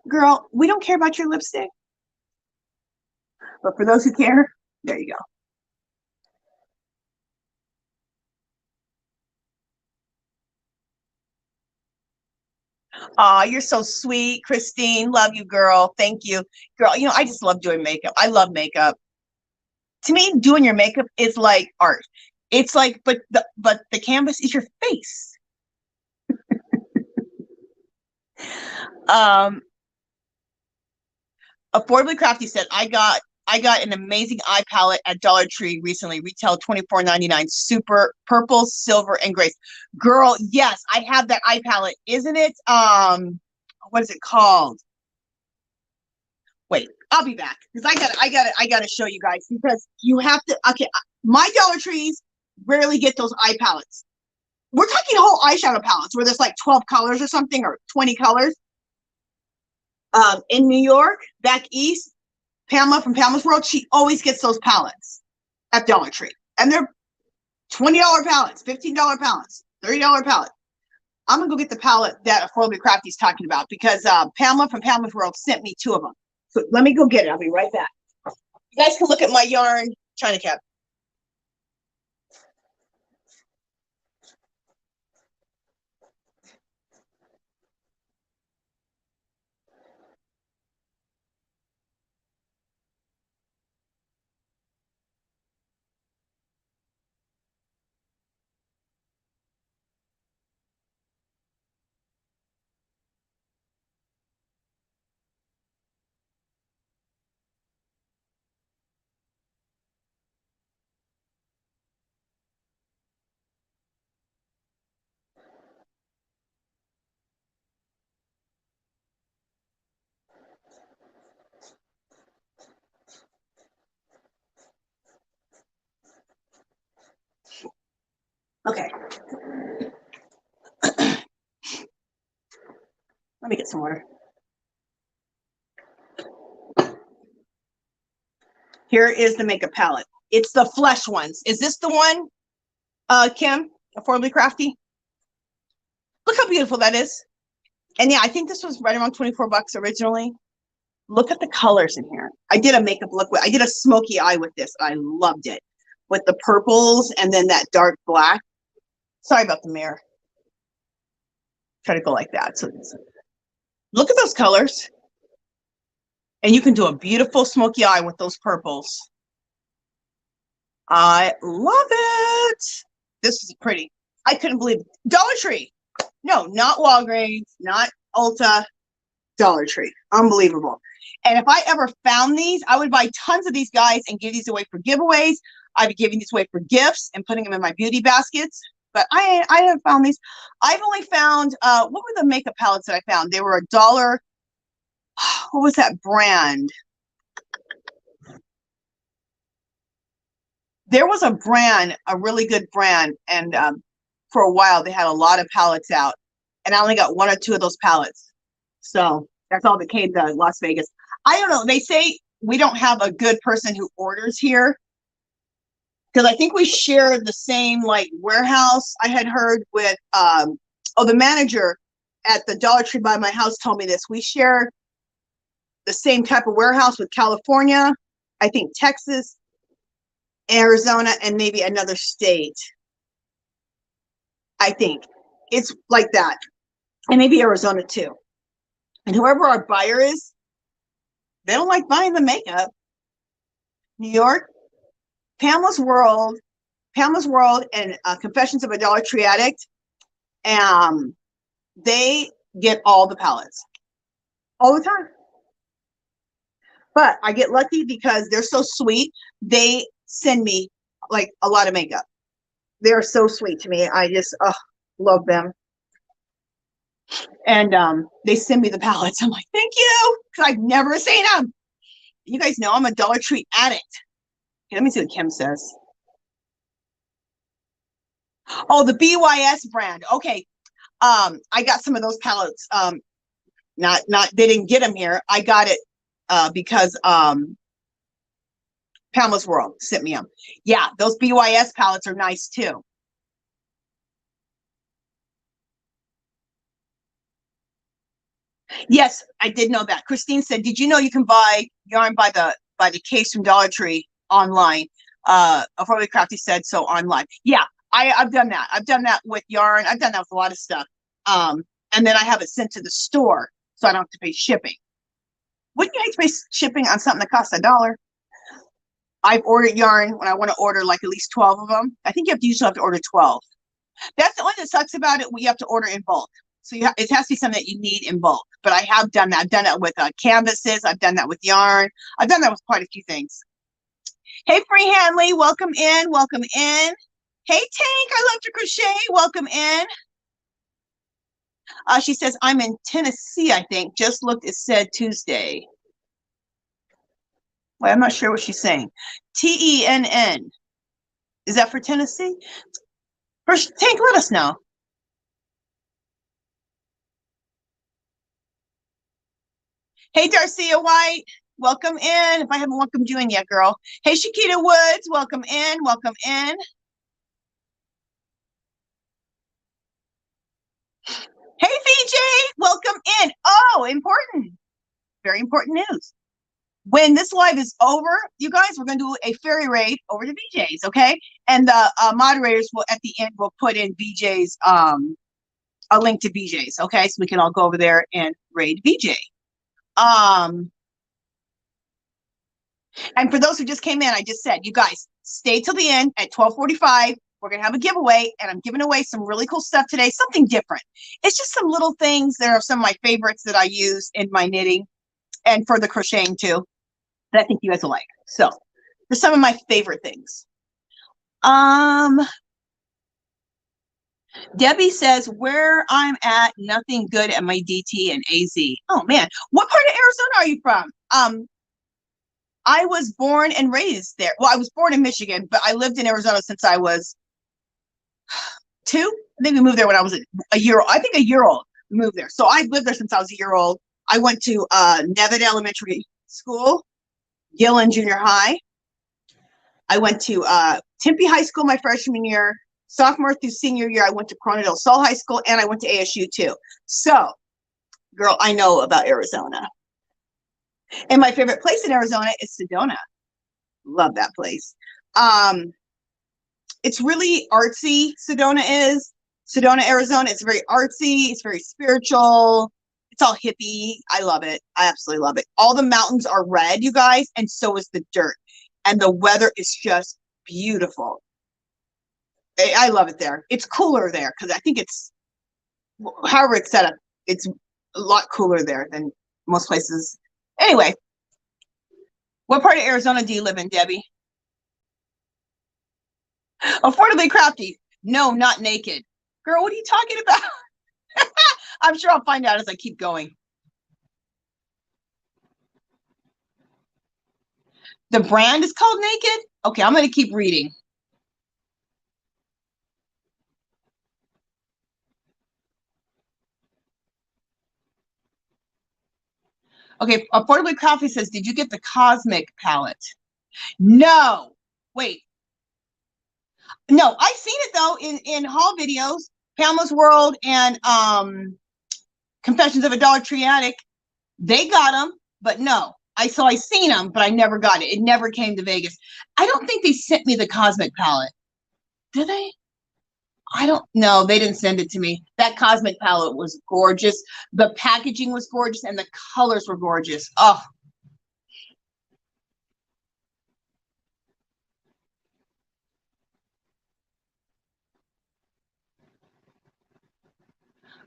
girl, we don't care about your lipstick. But for those who care, there you go. Aw, you're so sweet, Christine. Love you, girl. Thank you. Girl, you know, I just love doing makeup. I love makeup. To me, doing your makeup is like art. It's like, but the canvas is your face. Affordably Crafty said, I got an amazing eye palette at Dollar Tree recently. Retail $24.99. Super purple, silver, and grace. Girl, yes, I have that eye palette. Isn't it? What is it called? Wait, I'll be back, because I gotta show you guys, because you have to. Okay, my Dollar Trees rarely get those eye palettes. We're talking whole eyeshadow palettes where there's like 12 colors or something, or 20 colors. In New York, back east, Pamela from Pamela's World, she always gets those palettes at Dollar Tree. And they're $20 palettes, $15 palettes, $30 palette. I'm going to go get the palette that Affordably Crafty's talking about, because Pamela from Pamela's World sent me 2 of them. So let me go get it. I'll be right back. You guys can look at my yarn China cap. Okay. Let me get some water. Here is the makeup palette. It's the flesh ones. Is this the one, Kim? Affordably Crafty? Look how beautiful that is. And yeah, I think this was right around 24 bucks originally. Look at the colors in here. I did a makeup look with, I did a smoky eye with this. I loved it. With the purples and then that dark black. Sorry about the mirror. Try to go like that. So look at those colors. And you can do a beautiful smoky eye with those purples. I love it. This is pretty. I couldn't believe it. Dollar Tree. No, not Walgreens, not Ulta. Dollar Tree. Unbelievable. And if I ever found these, I would buy tons of these guys and give these away for giveaways. I'd be giving these away for gifts and putting them in my beauty baskets. But I haven't found these. I've only found, what were the makeup palettes that I found? They were $1. What was that brand? There was a brand, a really good brand, and for a while they had a lot of palettes out, and I only got 1 or 2 of those palettes. So that's all that came to Las Vegas. I don't know. They say we don't have a good person who orders here because I think we share the same like warehouse. I had heard with the manager at the Dollar Tree by my house told me this. We share the same type of warehouse with California, I think Texas, Arizona, and maybe another state. I think it's like that, and maybe Arizona too. And whoever our buyer is, they don't like buying the makeup. New York, Pamela's World, and Confessions of a Dollar Tree Addict. They get all the palettes all the time. But I get lucky because they're so sweet. They send me like a lot of makeup. They're so sweet to me. I just love them. And they send me the palettes. I'm like, thank you, because I've never seen them. You guys know I'm a Dollar Tree addict. Okay, let me see what Kim says. Oh, the BYS brand. Okay. I got some of those palettes. Not they didn't get them here. I got it because Pamela's World sent me them. Yeah, those BYS palettes are nice too. Yes, I did know that. Christine said, "Did you know you can buy yarn by the case from Dollar Tree online?" Affordably Crafty said so online. Yeah, I've done that. I've done that with yarn. I've done that with a lot of stuff. And then I have it sent to the store, so I don't have to pay shipping. Wouldn't you hate to pay shipping on something that costs $1? I've ordered yarn when I want to order like at least 12 of them. I think you usually have to order 12. That's the only that sucks about it. You have to order in bulk. So it has to be something that you need in bulk. But I have done that. I've done that with canvases. I've done that with yarn. I've done that with quite a few things. Hey, Free Hanley, welcome in. Welcome in. Hey, Tank, I love to crochet. Welcome in. She says, I'm in Tennessee, I think. Just looked, it said Tuesday. Well, I'm not sure what she's saying. TENN. Is that for Tennessee? Tank, let us know. Hey, Darcia White, welcome in. If I haven't welcomed you in yet, girl. Hey, Shakita Woods, welcome in. Welcome in. Hey, VJ, welcome in. Oh, important. Very important news. When this live is over, you guys, we're going to do a fairy raid over to VJ's, okay? And the moderators will, at the end, will put in VJ's, a link to VJ's, okay? So we can all go over there and raid VJ. And for those who just came in, I just said, you guys, stay till the end at 12:45. We're going to have a giveaway, and I'm giving away some really cool stuff today, something different. It's just some little things that are some of my favorites that I use in my knitting and for the crocheting too, that I think you guys will like. So there's some of my favorite things. Debbie says, where I'm at, nothing good at my DT and AZ. Oh man, what part of Arizona are you from? I was born and raised there. Well, I was born in Michigan, but I lived in Arizona since I was 2. I think we moved there when I was a year old. I think a year old we moved there. So I've lived there since I was a year old. I went to Nevitt Elementary School, Gillen Junior High. I went to Tempe High School my freshman year. Sophomore through senior year, I went to Corona del Sol High School, and I went to ASU too. So, girl, I know about Arizona. And my favorite place in Arizona is Sedona. Love that place. It's really artsy. Sedona, Arizona. It's very artsy. It's very spiritual. It's all hippie. I love it. I absolutely love it. All the mountains are red, you guys, and so is the dirt. And the weather is just beautiful. I love it there. It's cooler there because I think it's, however it's set up, it's a lot cooler there than most places. Anyway, what part of Arizona do you live in, Debbie? Affordably crafty. No, not naked. Girl, what are you talking about? I'm sure I'll find out as I keep going. The brand is called Naked? Okay, I'm going to keep reading. Okay, Affordably Crafty says, did you get the Cosmic palette? No. Wait. No, I've seen it though in haul videos, Pamela's World and Confessions of a Dollar Tree Addict. They got them, but no. I seen them, but I never got it. It never came to Vegas. I don't think they sent me the Cosmic palette. Did they? I don't know. They didn't send it to me. That Cosmic palette was gorgeous. The packaging was gorgeous and the colors were gorgeous. Oh.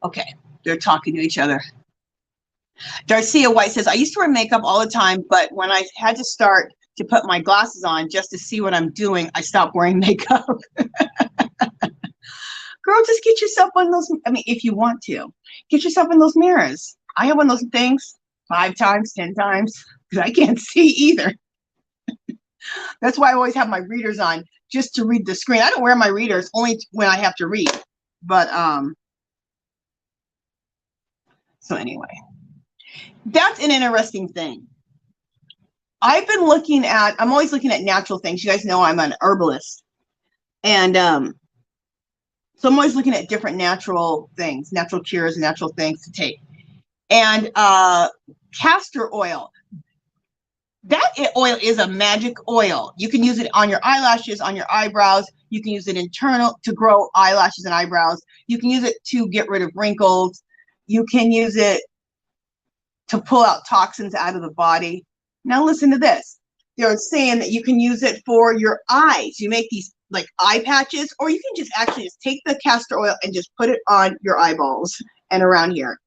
Okay, they're talking to each other. Darcia White says, I used to wear makeup all the time, but when I had to start to put my glasses on just to see what I'm doing, I stopped wearing makeup. Girl, just get yourself one of those. I mean, if you want to, get yourself in those mirrors. I have one of those things 5 times, 10 times, because I can't see either. That's why I always have my readers on, just to read the screen. I don't wear my readers only when I have to read. But, so anyway, that's an interesting thing. I've been looking at, I'm always looking at natural things. You guys know I'm an herbalist. And, so I'm always looking at different natural things, natural cures, natural things to take. And castor oil. That oil is a magic oil. You can use it on your eyelashes, on your eyebrows. You can use it internal to grow eyelashes and eyebrows. You can use it to get rid of wrinkles. You can use it to pull out toxins out of the body. Now listen to this. They're saying that you can use it for your eyes. You make these like eye patches, or you can just actually just take the castor oil and just put it on your eyeballs and around here.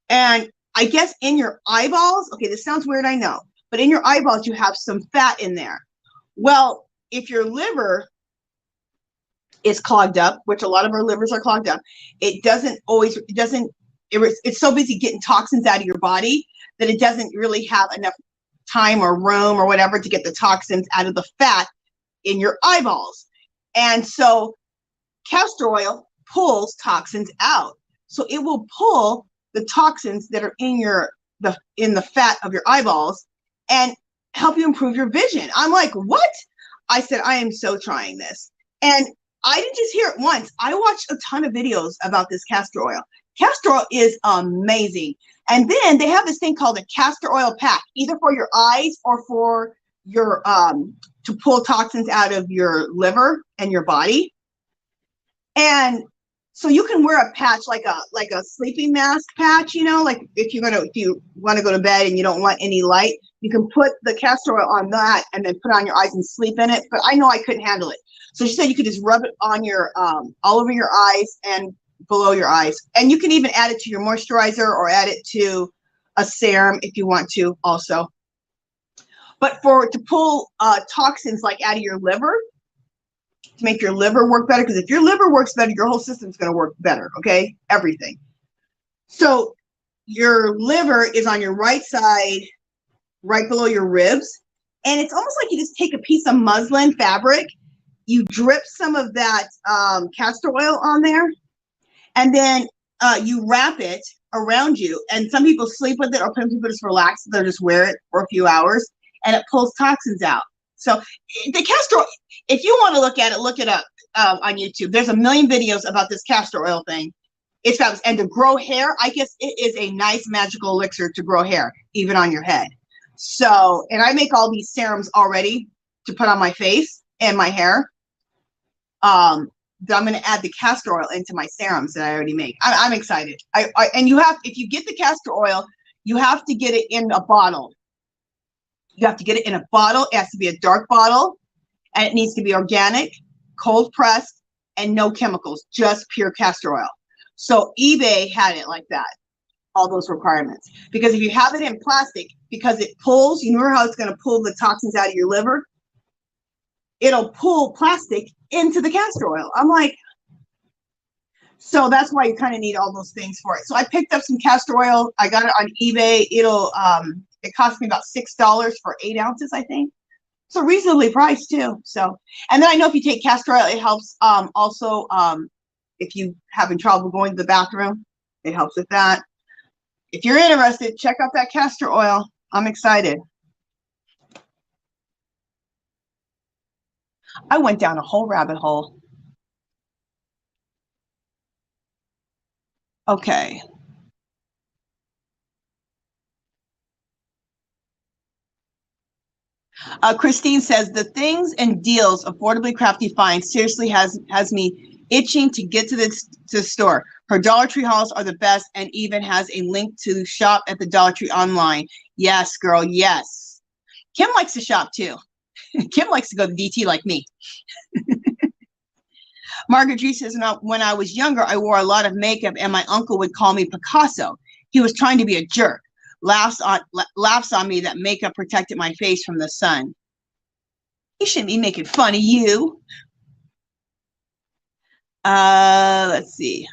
And I guess in your eyeballs, okay, this sounds weird, I know, but in your eyeballs, you have some fat in there. Well, if your liver is clogged up, which a lot of our livers are clogged up, it's so busy getting toxins out of your body that it doesn't really have enough time or room or whatever to get the toxins out of the fat in your eyeballs. And so castor oil pulls toxins out. So it will pull the toxins that are in the fat of your eyeballs and help you improve your vision. I'm like, what? I said, I am so trying this. And I didn't just hear it once. I watched a ton of videos about this castor oil. Castor oil is amazing. And then they have this thing called a castor oil pack, either for your eyes or for your to pull toxins out of your liver and your body. And so you can wear a patch like a sleeping mask patch, you know, like if you want to go to bed and you don't want any light, you can put the castor oil on that and then put it on your eyes and sleep in it. But I know I couldn't handle it. So she said you could just rub it on your all over your eyes and below your eyes. And you can even add it to your moisturizer or add it to a serum if you want to also. But to pull toxins like out of your liver, to make your liver work better, because if your liver works better, your whole system's going to work better, okay? Everything. So your liver is on your right side, right below your ribs, and it's almost like you just take a piece of muslin fabric, you drip some of that castor oil on there, and then you wrap it around you. And some people sleep with it, or some people just relax. They'll just wear it for a few hours, and it pulls toxins out. So the castor oil, if you want to look at it, look it up on YouTube. There's a million videos about this castor oil thing. It's fabulous. And to grow hair, I guess it is a nice magical elixir to grow hair, even on your head. So, and I make all these serums already to put on my face and my hair. That I'm going to add the castor oil into my serums that I already make. I'm excited. And you have, if you get the castor oil, you have to get it in a bottle. You have to get it in a bottle. It has to be a dark bottle, and it needs to be organic, cold pressed, and no chemicals, just pure castor oil. So eBay had it like that, all those requirements. Because if you have it in plastic, because it pulls, you know how it's going to pull the toxins out of your liver? It'll pull plastic into the castor oil. I'm like, so that's why you kind of need all those things for it. So I picked up some castor oil. I got it on eBay. It cost me about $6 for 8 ounces, I think. So reasonably priced too. So, and then I know if you take castor oil, it helps also if you having trouble going to the bathroom, it helps with that. If you're interested, check out that castor oil. I'm excited. I went down a whole rabbit hole. Okay. Christine says, the things and deals Affordably Crafty finds seriously has me itching to get to the store. Her Dollar Tree hauls are the best, and even has a link to shop at the Dollar Tree online. Yes, girl, yes. Kim likes to shop too. Kim likes to go to DT like me. Margaret G says, when I was younger, I wore a lot of makeup, and my uncle would call me Picasso. He was trying to be a jerk. Laughs on me that makeup protected my face from the sun. He shouldn't be making fun of you. Let's see.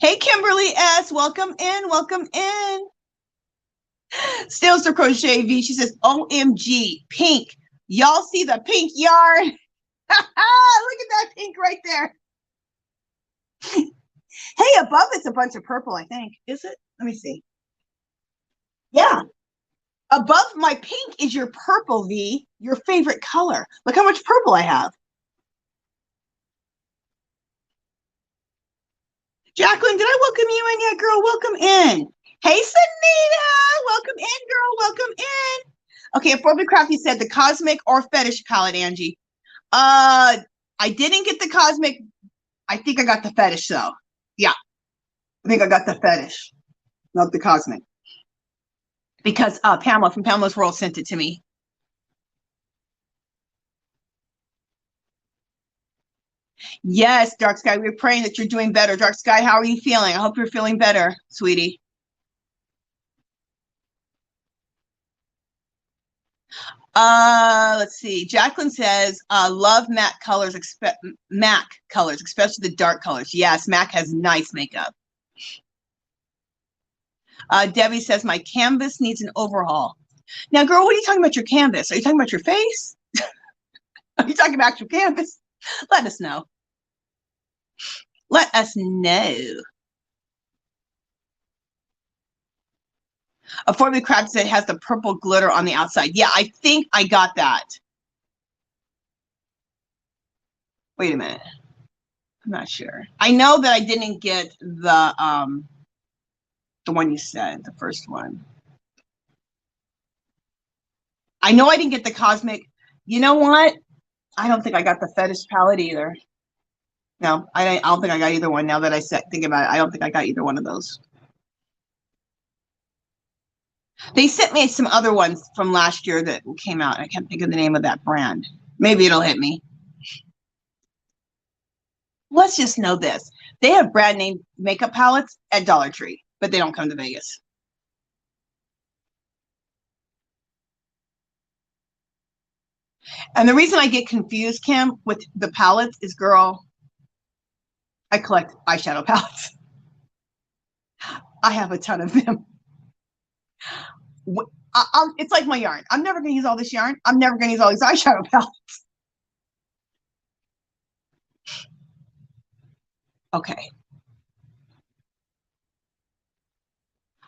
Hey, Kimberly S. Welcome in. Welcome in. Still to Crochet V. She says, OMG, pink. Y'all see the pink yarn? Look at that pink right there. Hey, above it's a bunch of purple, I think. Is it? Let me see. Yeah. Above my pink is your purple, V, your favorite color. Look how much purple I have. Jacqueline, did I welcome you in yet, girl? Welcome in. Hey, Sunita. Welcome in, girl. Welcome in. Okay, Affordably Crafty said the cosmic or fetish palette, Angie. I didn't get the cosmic. I think I got the fetish, though. Yeah. I think I got the fetish, not the cosmic. Because Pamela from Pamela's World sent it to me. Yes, Dark Sky, we're praying that you're doing better. Dark Sky, how are you feeling? I hope you're feeling better, sweetie. Let's see. Jacqueline says, love MAC colors, especially the dark colors. Yes, MAC has nice makeup. Debbie says, my canvas needs an overhaul. Now, girl, what are you talking about your canvas? Are you talking about your face? Are you talking about your canvas? Let us know. Let us know. Affordably Crafty said it has the purple glitter on the outside. Yeah, I think I got that. Wait a minute. I'm not sure. I know that I didn't get the one you said, the first one. I know I didn't get the cosmic. You know what? I don't think I got the fetish palette either. No, I don't think I got either one. Now that I think about it, I don't think I got either one of those. They sent me some other ones from last year that came out. I can't think of the name of that brand. Maybe it'll hit me. Let's just know this. They have brand name makeup palettes at Dollar Tree, but they don't come to Vegas. And the reason I get confused, Kim, with the palettes is, girl, I collect eyeshadow palettes. I have a ton of them. it's like my yarn. I'm never going to use all this yarn. I'm never going to use all these eyeshadow palettes. Okay.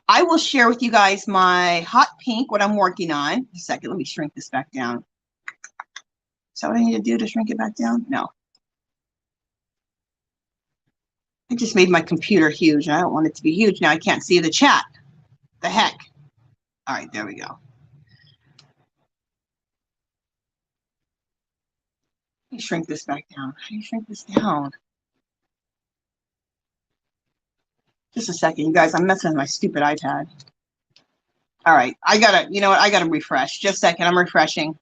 I will share with you guys my hot pink, what I'm working on. A second, let me shrink this back down. Is that what I need to do to shrink it back down? No. I just made my computer huge, and I don't want it to be huge. Now I can't see the chat. The heck. All right, there we go. Let me shrink this back down. How do you shrink this down? Just a second, you guys. I'm messing with my stupid iPad. All right, I gotta, you know what? I gotta refresh. Just a second, I'm refreshing.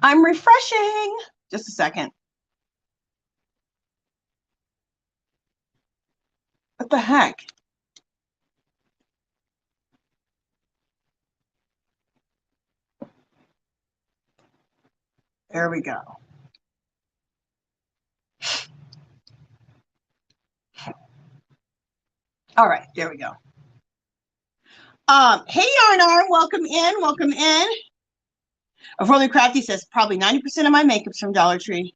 I'm refreshing. Just a second. What the heck? There we go. All right, there we go. Hey, Yarn Arm, welcome in, welcome in. Rolling Crafty says probably 90% of my makeup's from Dollar Tree.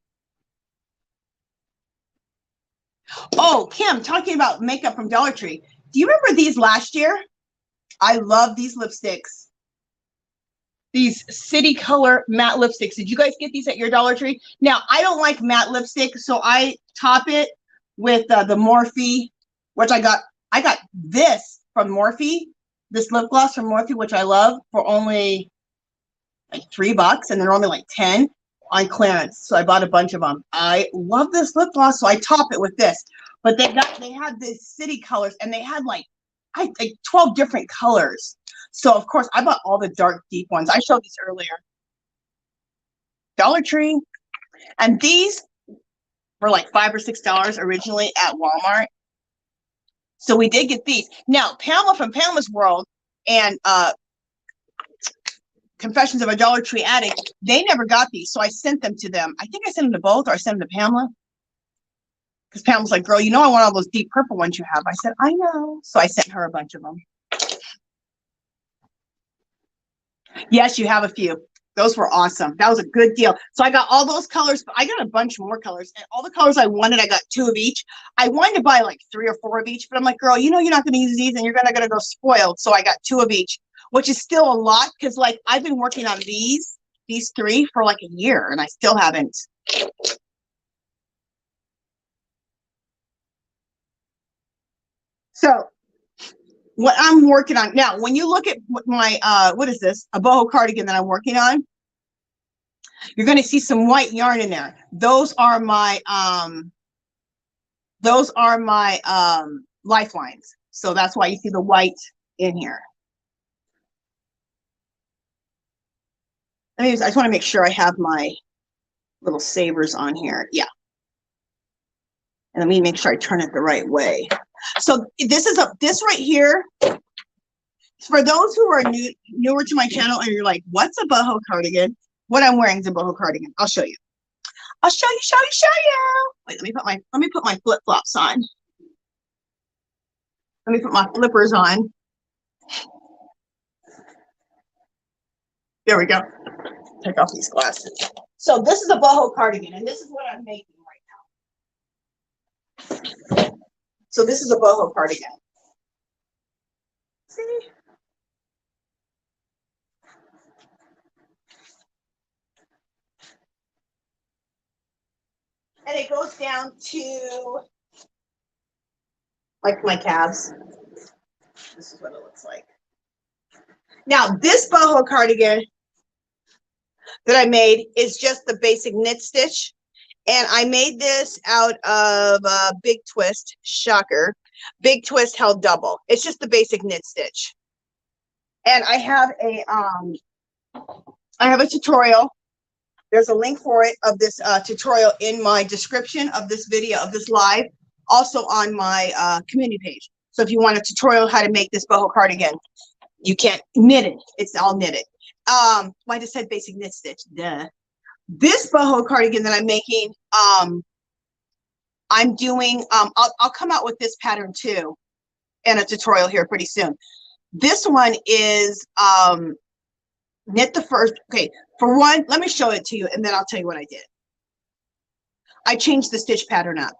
Oh, Kim, talking about makeup from Dollar Tree. Do you remember these last year? I love these lipsticks. These City Color matte lipsticks. Did you guys get these at your Dollar Tree? Now, I don't like matte lipstick, so I top it with the Morphe, which I got this from Morphe, this lip gloss from Morphe, which I love, for only like $3, and they're only like 10 on clearance. So I bought a bunch of them. I love this lip gloss, so I top it with this. But they had these City Colors, and they had like 12 different colors. So of course I bought all the dark deep ones. I showed these earlier. Dollar Tree. And these were like $5 or $6 originally at Walmart. So we did get these. Now, Pamela from Pamela's World and Confessions of a Dollar Tree Addict, they never got these. So I sent them to them. I think I sent them to both, or I sent them to Pamela. Because Pamela's like, girl, you know I want all those deep purple ones you have. I said, I know. So I sent her a bunch of them. Yes, you have a few. Those were awesome. That was a good deal. So I got all those colors, but I got a bunch more colors. And all the colors I wanted, I got 2 of each. I wanted to buy like 3 or 4 of each, but I'm like, girl, you know you're not going to use these and you're gonna go spoiled. So I got 2 of each, which is still a lot because like I've been working on these 3 for like a year and I still haven't. So what I'm working on now, when you look at my what is this, a boho cardigan that I'm working on, you're going to see some white yarn in there. Those are my lifelines. So that's why you see the white in here. I just want to make sure I have my little savers on here. Yeah. And let me make sure I turn it the right way. So this right here, for those who are newer to my channel and you're like, what's a boho cardigan? What I'm wearing is a boho cardigan. I'll show you. I'll show you. Wait, let me put my flip-flops on. Let me put my flippers on. There we go. Take off these glasses. So this is a boho cardigan, and this is what I'm making right now. So this is a boho cardigan. See? And it goes down to like my calves. This is what it looks like. Now this boho cardigan that I made is just the basic knit stitch. And I made this out of Big Twist, shocker. Big Twist held double. It's just the basic knit stitch. And I have a tutorial. There's a link for it of this tutorial in my description of this video, of this live, also on my community page. So if you want a tutorial how to make this boho cardigan, you can't knit it. It's all knitted. I just said basic knit stitch. Duh. This boho cardigan that I'm making, I'm doing, I'll come out with this pattern too. and a tutorial here pretty soon. This one is knit the first. Okay, for one, let me show it to you, and then I'll tell you what I did. I changed the stitch pattern up.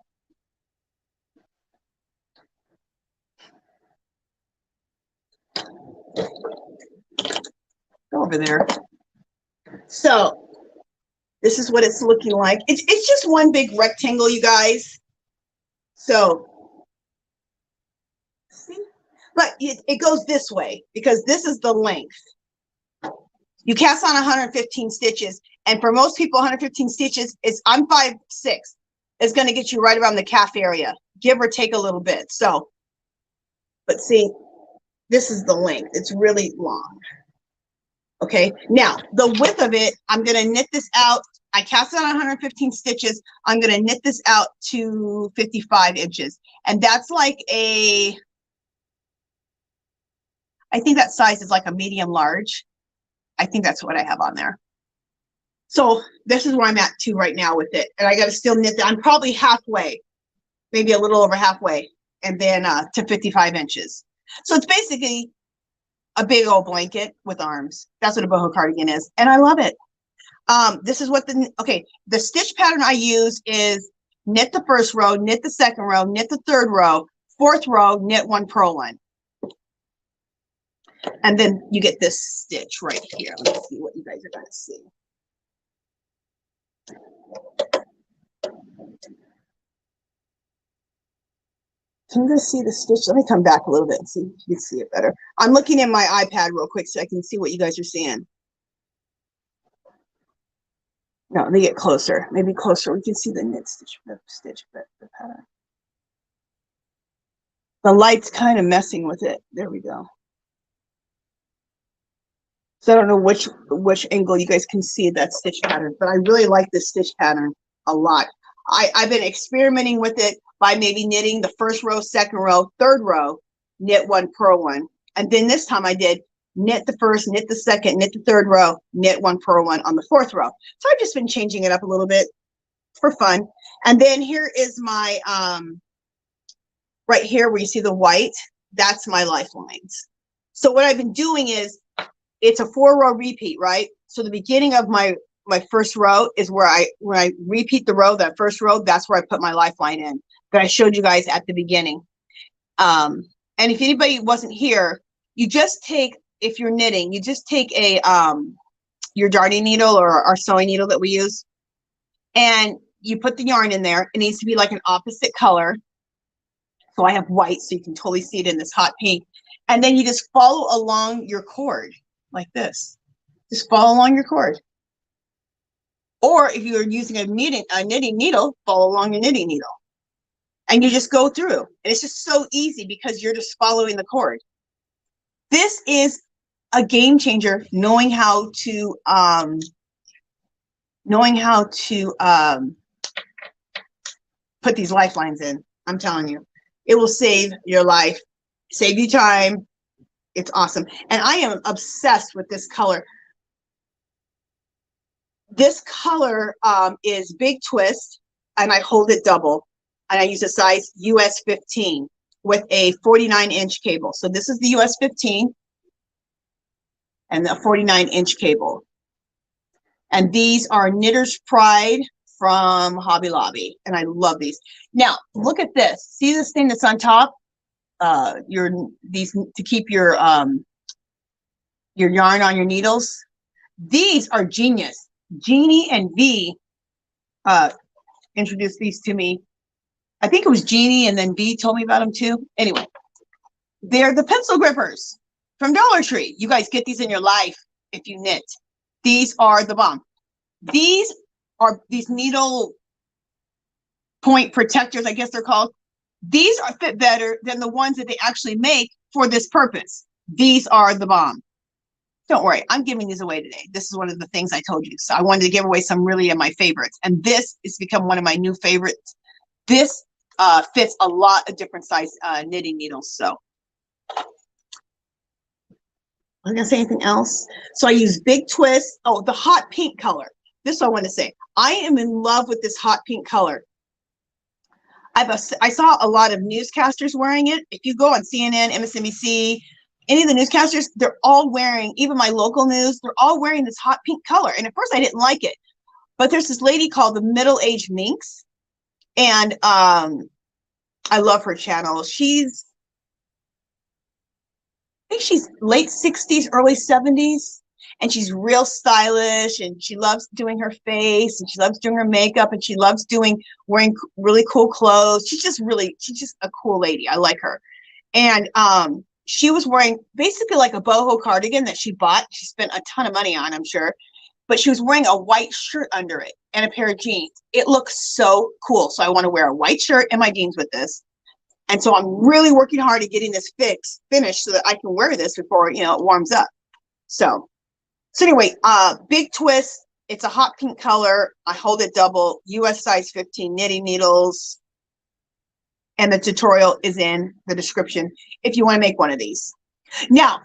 Go over there. So this is what it's looking like. It's just one big rectangle, you guys. So see, but it goes this way because this is the length. You cast on 115 stitches, and for most people, 115 stitches is, I'm 5'6". It's going to get you right around the calf area, give or take a little bit. So, but see, this is the length. It's really long. Okay, now the width of it, I'm going to knit this out. I cast it on 115 stitches. I'm going to knit this out to 55 inches. And that's like a, I think that size is like a medium large. I think that's what I have on there. So this is where I'm at too right now with it. And I got to still knit that. I'm probably halfway, maybe a little over halfway, and then to 55 inches. So it's basically a big old blanket with arms. That's what a boho cardigan is. And I love it. This is what the stitch pattern I use is knit the first row, knit the second row, knit the third row, fourth row, knit one, purl one. And then you get this stitch right here. Let's see what you guys are going to see. Can you guys see the stitch? Let me come back a little bit and see if you can see it better. I'm looking at my iPad real quick so I can see what you guys are seeing. No, let me get closer. Maybe closer. We can see the knit stitch, the pattern. The light's kind of messing with it. There we go. So I don't know which angle you guys can see that stitch pattern, but I really like this stitch pattern a lot. I've been experimenting with it by maybe knitting the first row, second row, third row, knit one, purl one. And then this time I did knit the first, knit the second, knit the third row, knit one, purl one on the fourth row. So I've just been changing it up a little bit for fun. And then here is my, right here where you see the white, that's my lifelines. So what I've been doing is, it's a 4-row repeat, right? So the beginning of my first row is where when I repeat the row, that first row, that's where I put my lifeline in that I showed you guys at the beginning. And if anybody wasn't here, you just take, if you're knitting, you just take a your darning needle or our sewing needle that we use, and you put the yarn in there. It needs to be like an opposite color. So I have white, so you can totally see it in this hot pink. And then you just follow along your cord like this. Just follow along your cord. Or if you're using a knitting needle, follow along your knitting needle. And you just go through. And it's just so easy because you're just following the cord. This is a game changer, knowing how to put these lifelines in. I'm telling you, it will save your life, save you time. It's awesome. And I am obsessed with this color. This color is Big Twist, and I hold it double. And I use a size US 15 with a 49-inch cable. So this is the US 15 and the 49-inch cable. And these are Knitter's Pride from Hobby Lobby. And I love these. Now, look at this. See this thing that's on top? These to keep your yarn on your needles. These are genius. Jeannie and V introduced these to me. I think it was Jeannie and then V told me about them too. Anyway, they're the pencil grippers from Dollar Tree. You guys get these in your life if you knit. These are the bomb. These are these needle point protectors, I guess they're called. These are fit better than the ones that they actually make for this purpose. These are the bomb. Don't worry, I'm giving these away today. This is one of the things I told you. So I wanted to give away some really of my favorites. And this has become one of my new favorites. This fits a lot of different size knitting needles. So I'm gonna say anything else. So I use Big Twist. Oh, the hot pink color. This is what I want to say. I am in love with this hot pink color. I saw a lot of newscasters wearing it. If you go on CNN, MSNBC, any of the newscasters, they're all wearing, even my local news, they're all wearing this hot pink color. And at first I didn't like it, but there's this lady called the Middle-Aged Minx, and I love her channel. I think she's late 60s, early 70s. And she's real stylish, and she loves doing her face, and she loves doing her makeup, and she loves wearing really cool clothes. She's just a cool lady. I like her. And she was wearing basically like a boho cardigan that she bought. She spent a ton of money on, I'm sure. But she was wearing a white shirt under it and a pair of jeans. It looks so cool. So I want to wear a white shirt and my jeans with this. And so I'm really working hard at getting this finished so that I can wear this before, it warms up. So anyway, big twist. It's a hot pink color. I hold it double, US size 15 knitting needles. And the tutorial is in the description if you want to make one of these. Now,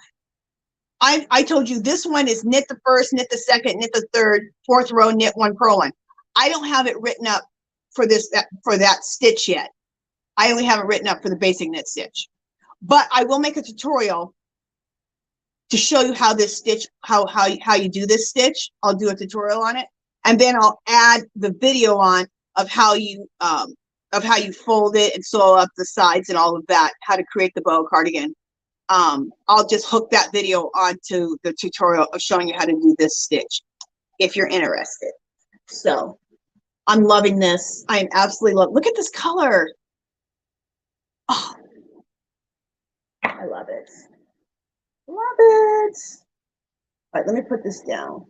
I told you this one is knit the first, knit the second, knit the third, fourth row, knit one, purl. I don't have it written up for that stitch yet. I only have it written up for the basic knit stitch. But I will make a tutorial to show you how this stitch, how you do this stitch. I'll do a tutorial on it, and then I'll add the video on of how you fold it and sew up the sides and all of that, how to create the boho cardigan. I'll just hook that video onto the tutorial of showing you how to do this stitch if you're interested. So I'm loving this. I am absolutely look at this color. Oh, I love it. Love it. All right, let me put this down.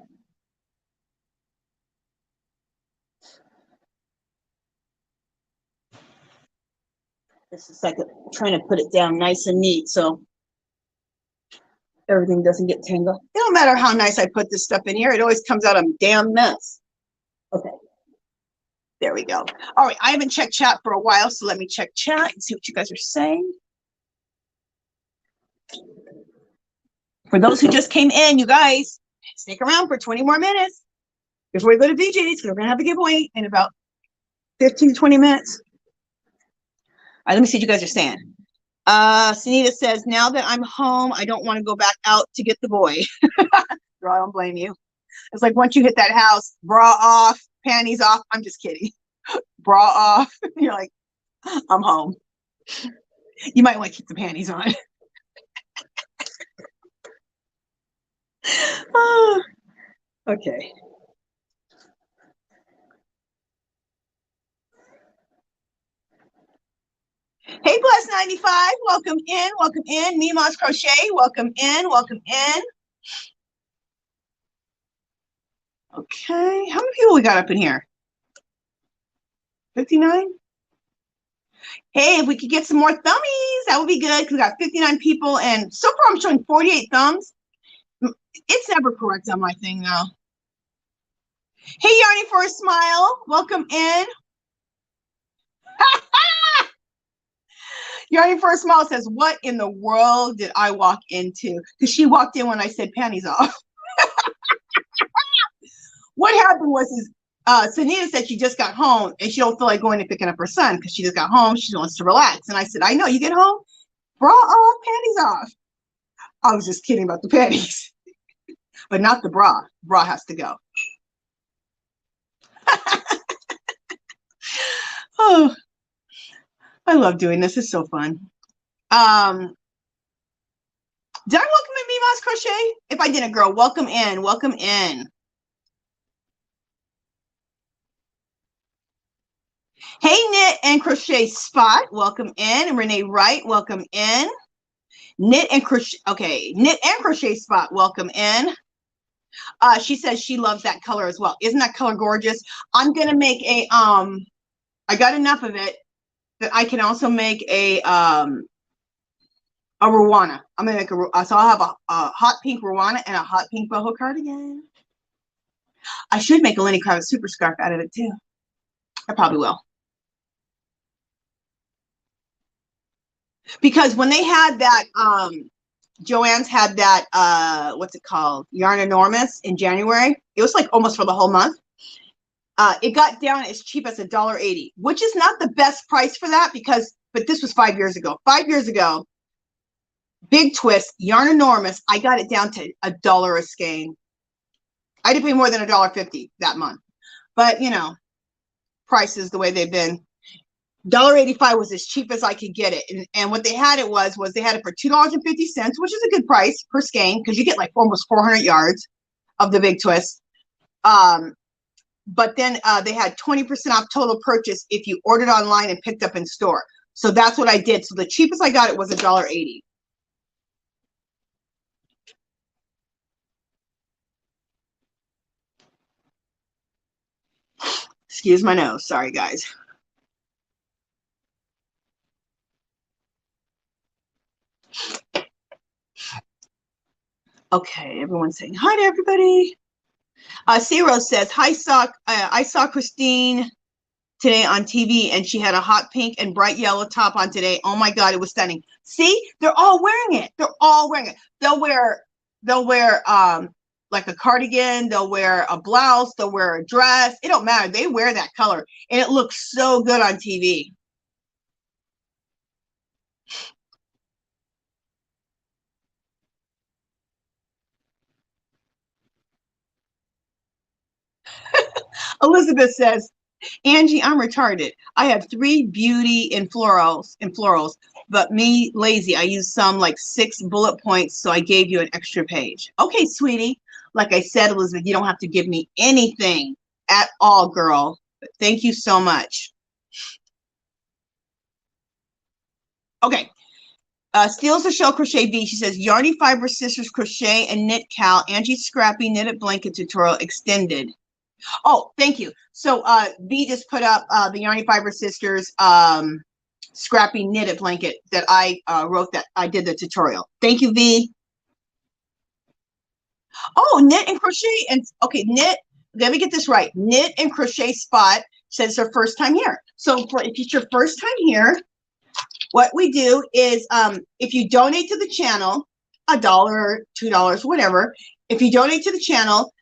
This is like trying to put it down nice and neat so everything doesn't get tangled. It don't matter how nice I put this stuff in here. It always comes out a damn mess. Okay. There we go. All right, I haven't checked chat for a while, so let me check chat and see what you guys are saying. For those who just came in, you guys, stick around for 20 more minutes before we go to VJ's, because we're going to have a giveaway in about 15 to 20 minutes. All right, let me see what you guys are saying. Sunita says, now that I'm home, I don't want to go back out to get the boy. Girl, I don't blame you. It's like once you hit that house, bra off, panties off. I'm just kidding. Bra off. You're like, I'm home. You might want to keep the panties on. Oh, okay. Hey, Bless 95, welcome in, welcome in. Mima's Crochet, welcome in, welcome in. Okay, how many people we got up in here? 59? Hey, if we could get some more thummies, that would be good, because we got 59 people, and so far I'm showing 48 thumbs. It's never correct on my thing, though. Hey, Yarny for a Smile, welcome in. Yarny for a Smile says, what in the world did I walk into? Because she walked in when I said panties off. What happened was Sunita said she just got home and she don't feel like going and picking up her son because she just got home. She wants to relax. And I said, I know, you get home, bra off, panties off. I was just kidding about the panties, but not the bra. Bra has to go. Oh, I love doing this. It's so fun. Did I welcome in Mima's Crochet? If I didn't, girl, welcome in. Welcome in. Hey, Knit and Crochet Spot, welcome in. And Renee Wright, welcome in. Knit and Crochet, okay, Knit and Crochet Spot, welcome in. She says she loves that color as well. Isn't that color gorgeous? I'm gonna make a I got enough of it that I can also make a Rowana. I'm gonna make so I'll have a hot pink Rowana and a hot pink boho cardigan. I should make a Lenny Kravitz super scarf out of it too. I probably will. Because when they had that, Joann's had that, what's it called? Yarn Enormous in January. It was like almost for the whole month. It got down as cheap as $1.80, which is not the best price for that but this was 5 years ago. 5 years ago, big twist, yarn enormous. I got it down to $1 a skein. I didn't pay more than $1.50 that month, but you know, prices the way they've been. $1.85 was as cheap as I could get it, and what they had it was they had it for $2.50, which is a good price per skein because you get like almost 400 yards of the big twist. But then they had 20% off total purchase if you ordered online and picked up in store. So that's what I did. So the cheapest I got it was $1.80. Excuse my nose. Sorry, guys. Okay, everyone's saying hi to everybody. Ciro says, hi, I saw Christine today on TV, and she had a hot pink and bright yellow top on today. Oh my God, it was stunning. See, they're all wearing it. They're all wearing it. They'll wear like a cardigan. They'll wear a blouse. They'll wear a dress. It don't matter. They wear that color, and it looks so good on TV. Elizabeth says, Angie, I'm retarded. I have 3 beauty in florals, but me lazy. I use some like 6 bullet points, so I gave you an extra page. Okay, sweetie. Like I said, Elizabeth, you don't have to give me anything at all, girl. But thank you so much. Okay. Steals the Show Crochet V. She says, Yarny Fiber Sisters Crochet and Knit Cal, Angie Scrappy Knitted Blanket Tutorial Extended. Oh, thank you. So V just put up the Yarny Fiber Sisters Scrappy Knitted Blanket that I wrote, that I did the tutorial. Thank you, V. Oh, knit and crochet. And okay, knit. Let me get this right. Knit and crochet spot says it's her first time here. So if it's your first time here, what we do is if you donate to the channel, $1, $2, whatever. If you donate to the channel,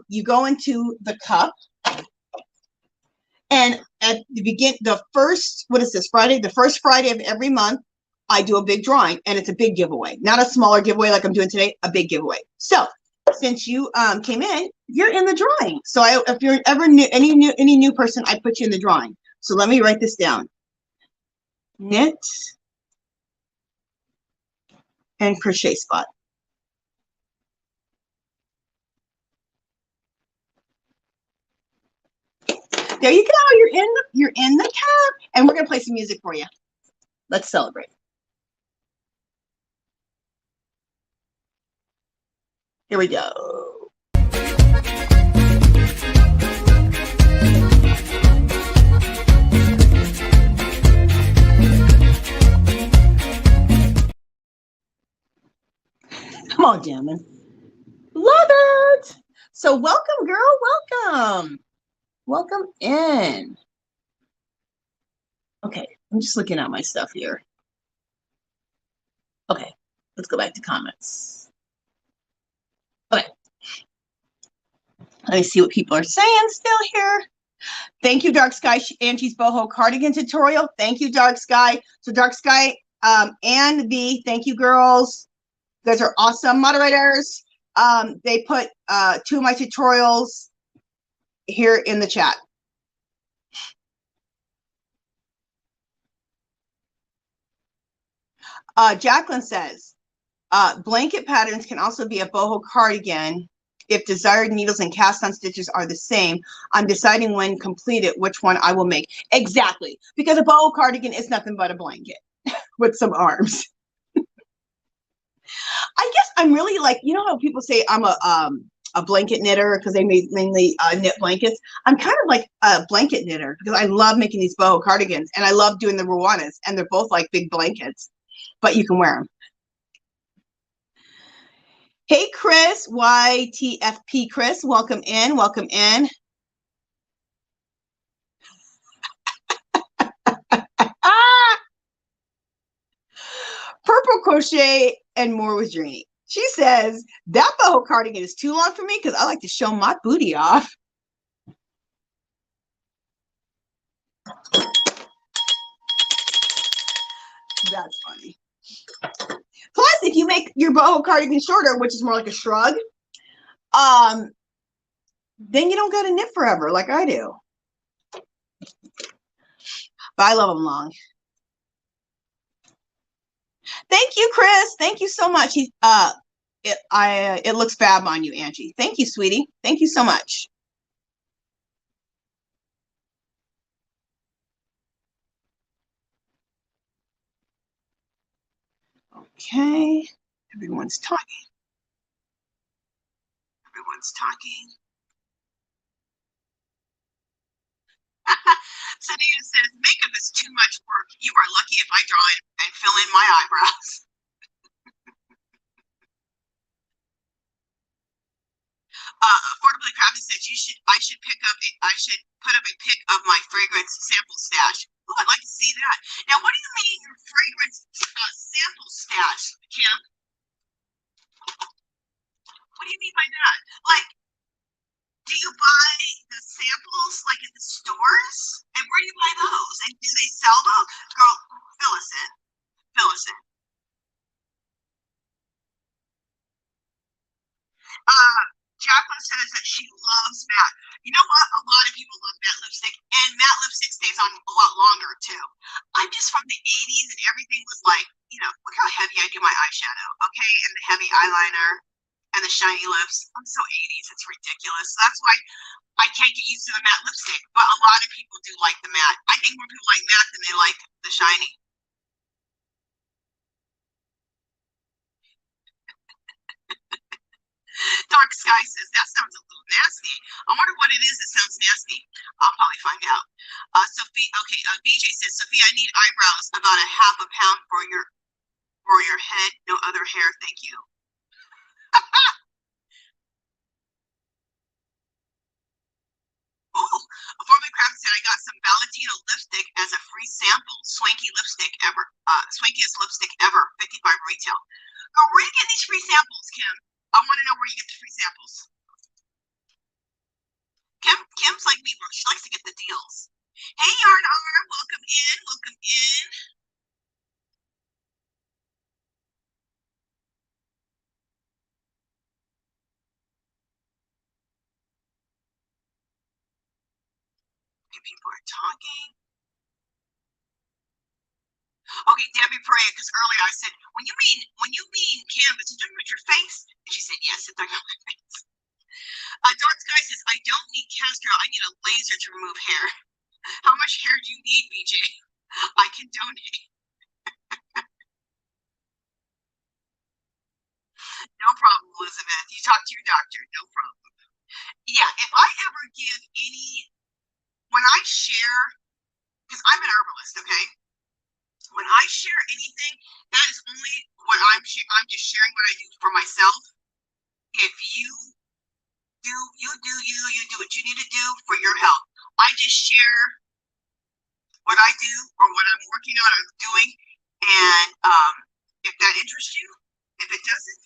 you go into the cup, and at the first, what is this, Friday? The first Friday of every month, I do a big drawing, and it's a big giveaway, not a smaller giveaway like I'm doing today, a big giveaway. So since you came in, you're in the drawing. So if you're ever new, any new person, I put you in the drawing. So let me write this down. Knit and crochet spot. There you go. You're in the cap, and we're gonna play some music for you. Let's celebrate. Here we go. Come on, gentlemen. Love it. So welcome, girl. Welcome. Welcome in. Okay, I'm just looking at my stuff here. Okay, let's go back to comments. Okay. Let me see what people are saying still here. Thank you, Dark Sky, Angie's Boho cardigan tutorial. Thank you, Dark Sky. So Dark Sky and V, thank you, girls. You guys are awesome moderators. They put 2 of my tutorials here in the chat. Jacqueline says, blanket patterns can also be a boho cardigan if desired needles and cast on stitches are the same. I'm deciding when completed which one I will make. Exactly, because a boho cardigan is nothing but a blanket with some arms. I guess I'm really like, you know how people say I'm a blanket knitter because they mainly knit blankets. I'm kind of like a blanket knitter because I love making these boho cardigans, and I love doing the Ruanas, and they're both like big blankets, but you can wear them. Hey, Chris, YTFP Chris, welcome in, welcome in. Purple crochet and more with Jeannie. She says, that boho cardigan is too long for me because I like to show my booty off. That's funny. Plus, if you make your boho cardigan shorter, which is more like a shrug, then you don't got to knit forever like I do. But I love them long. Thank you, Chris. Thank you so much. It looks fab on you, Angie. Thank you, sweetie. Thank you so much. Okay. Everyone's talking. Everyone's talking. Sanita says, makeup is too much work. You are lucky if I draw it and fill in my eyebrows. Affordably Crafty says I should put up a pic of my fragrance sample stash. Oh, I'd like to see that. Now, what do you mean your fragrance sample stash, Kim? What do you mean by that? Like, do you buy the samples like at the stores? And where do you buy those? And do they sell those? Girl, fill us in. Fill us in. Jacqueline says that she loves matte. You know what? A lot of people love matte lipstick, and matte lipstick stays on a lot longer too. I'm just from the 80s, and everything was like, you know, look how heavy I do my eyeshadow, okay? And the heavy eyeliner and the shiny lips. I'm so 80s, it's ridiculous. So that's why I can't get used to the matte lipstick, but a lot of people do like the matte. I think more people like matte than they like the shiny. Dark Sky says, that sounds a little nasty. I wonder what it is that sounds nasty. I'll probably find out. Sophie, okay, BJ says, Sophie, I need eyebrows about a half a pound for your head. No other hair, thank you. Oh, Forman Craft said, I got some Valentino lipstick as a free sample. Swankiest lipstick ever. 55 retail. Go, where do you get these free samples, Kim? I want to know where you get the free samples. Kim's like me, she likes to get the deals. Hey, Yarn Arm, welcome in, welcome in. People are talking. Okay, Debbie Perea, because earlier I said, when you mean canvas, you're talking about your face? And she said, yes, it's talking about my face. Dark Sky says, I don't need castor, I need a laser to remove hair. How much hair do you need, BJ? I can donate. No problem, Elizabeth. You talk to your doctor, no problem. Yeah, if I ever give when I share, because I'm an herbalist, okay? When I share anything, that is only what I'm just sharing what I do for myself. If you do what you need to do for your health. I just share what I do or what I'm working on or doing, and if that interests you, if it doesn't,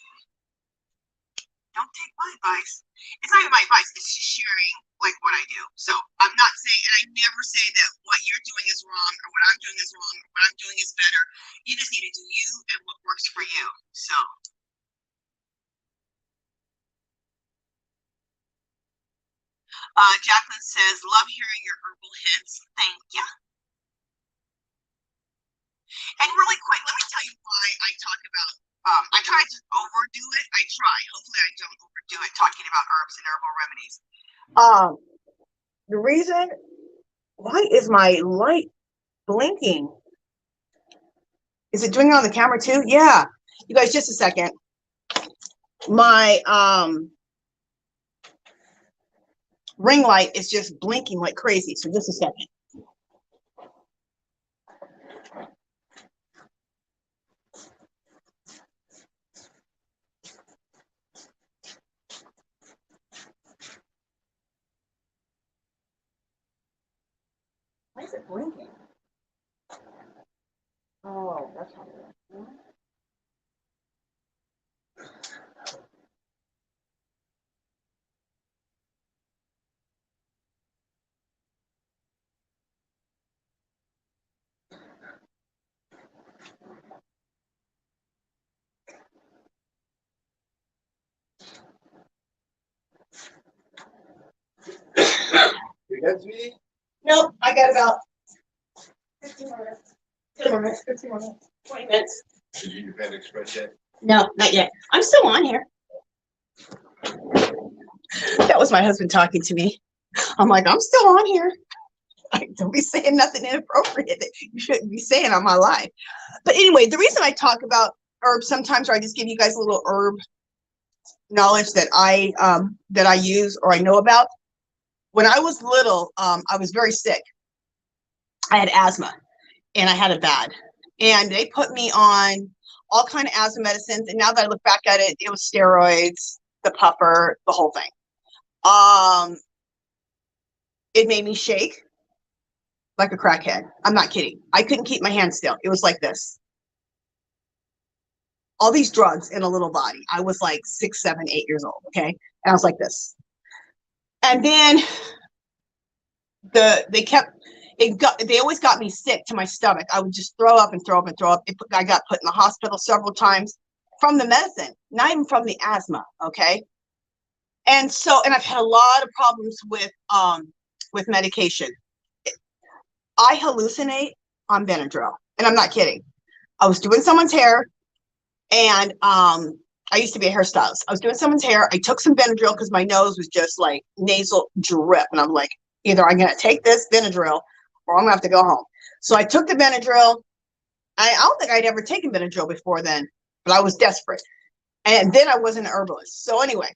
don't take my advice. It's not even my advice, it's just sharing like what I do. So I'm not saying, and I never say that what you're doing is wrong or what I'm doing is wrong or what I'm doing is better. You just need to do you and what works for you. So Jacqueline says, love hearing your herbal hints. Thank you. And really quick, let me tell you why I talk about, I try to overdo it. I try. Hopefully I don't overdo it talking about herbs and herbal remedies. The reason, why is my light blinking? Is it doing it on the camera too? Yeah. You guys, just a second. My ring light is just blinking like crazy. So just a second. Why is it blinking? Oh, that's how it is. done, sweetie? Nope, I got about 15 more minutes. 10 more minutes, 15 more minutes, 20 minutes. Did you eat your Panda Express yet? No, not yet. I'm still on here. That was my husband talking to me. I'm like, I'm still on here. Like, don't be saying nothing inappropriate that you shouldn't be saying on my live. But anyway, the reason I talk about herbs sometimes, or I just give you guys a little herb knowledge that I use or I know about. When I was little, I was very sick. I had asthma, and I had it bad. And they put me on all kind of asthma medicines. And now that I look back at it, it was steroids, the puffer, the whole thing. It made me shake like a crackhead. I'm not kidding. I couldn't keep my hands still. It was like this. All these drugs in a little body. I was like 6, 7, 8 years old. Okay. And I was like this. And then they always got me sick to my stomach. I would just throw up and throw up and throw up. I got put in the hospital several times from the medicine, not even from the asthma. Okay. And I've had a lot of problems with medication. I hallucinate on Benadryl, and I'm not kidding. I was doing someone's hair, and I used to be a hairstylist. I was doing someone's hair. I took some Benadryl because my nose was just like nasal drip, and I'm like, either I'm gonna take this Benadryl or I'm gonna have to go home. So I took the Benadryl. I don't think I'd ever taken Benadryl before then, but I was desperate, and then I wasn't an herbalist. So anyway,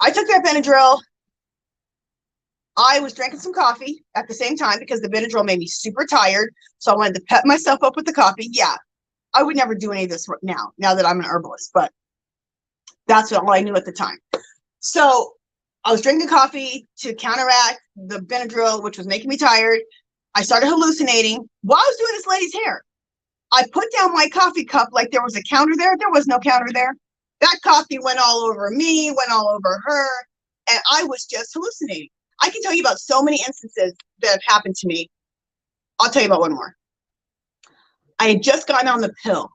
I took that Benadryl. I was drinking some coffee at the same time because the Benadryl made me super tired. So I wanted to pep myself up with the coffee. Yeah, I would never do any of this now that I'm an herbalist, but that's all I knew at the time. So I was drinking coffee to counteract the Benadryl, which was making me tired. I started hallucinating while I was doing this lady's hair. I put down my coffee cup like there was a counter there. There was no counter there. That coffee went all over me, went all over her, and I was just hallucinating. I can tell you about so many instances that have happened to me. I'll tell you about one more. I had just gotten on the pill.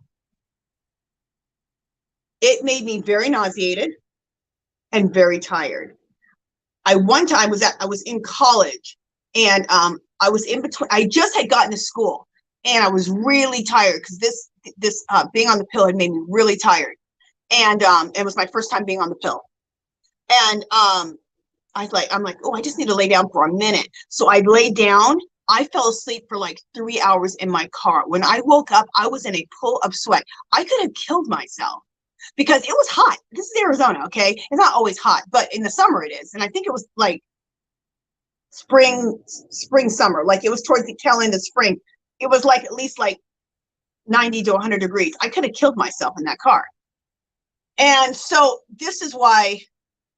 It made me very nauseated and very tired. One time I was in college, and I was in between. I just had gotten to school, and I was really tired because this being on the pill had made me really tired. And it was my first time being on the pill. And I'm like, oh, I just need to lay down for a minute. So I lay down. I fell asleep for like 3 hours in my car. When I woke up, I was in a pool of sweat. I could have killed myself because it was hot. This is Arizona, okay? It's not always hot, but in the summer it is. And I think it was like spring, summer. Like it was towards the tail end of spring. It was like at least like 90 to 100 degrees. I could have killed myself in that car. And so this is why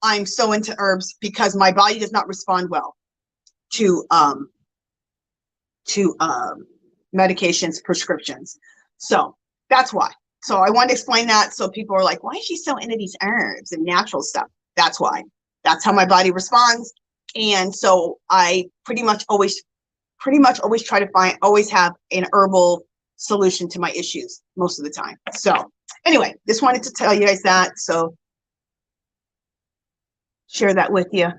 I'm so into herbs, because my body does not respond well to medications, prescriptions. So that's why. So I wanted to explain that. So people are like, why is she so into these herbs and natural stuff? That's why. That's how my body responds. And so I pretty much always try to always have an herbal solution to my issues most of the time. So anyway, just wanted to tell you guys that. So share that with you.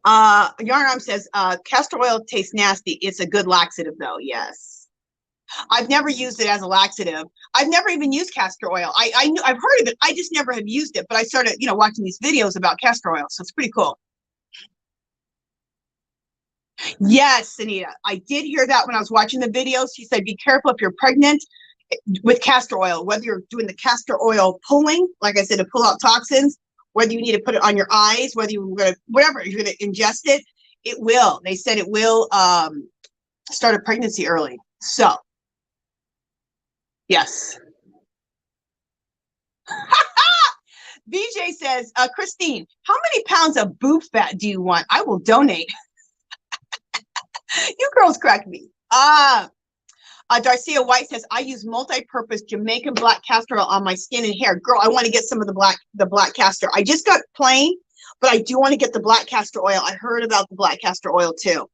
Yarn Arm says, castor oil tastes nasty. It's a good laxative though. Yes. I've never used it as a laxative. I've never even used castor oil. I've heard of it. I just never have used it, but I started, watching these videos about castor oil. So it's pretty cool. Yes, Anita, I did hear that when I was watching the videos. She said, be careful if you're pregnant with castor oil, whether you're doing the castor oil pulling, like I said, to pull out toxins, whether you need to put it on your eyes, whether you're going to, whatever, you're going to ingest it, it will. They said it will start a pregnancy early. So, yes. VJ says, Christine, how many pounds of boob fat do you want? I will donate. You girls crack me. Darcia White says, I use multi-purpose Jamaican black castor oil on my skin and hair. Girl, I want to get some of the black castor. I just got plain, but I do want to get the black castor oil. I heard about the black castor oil too.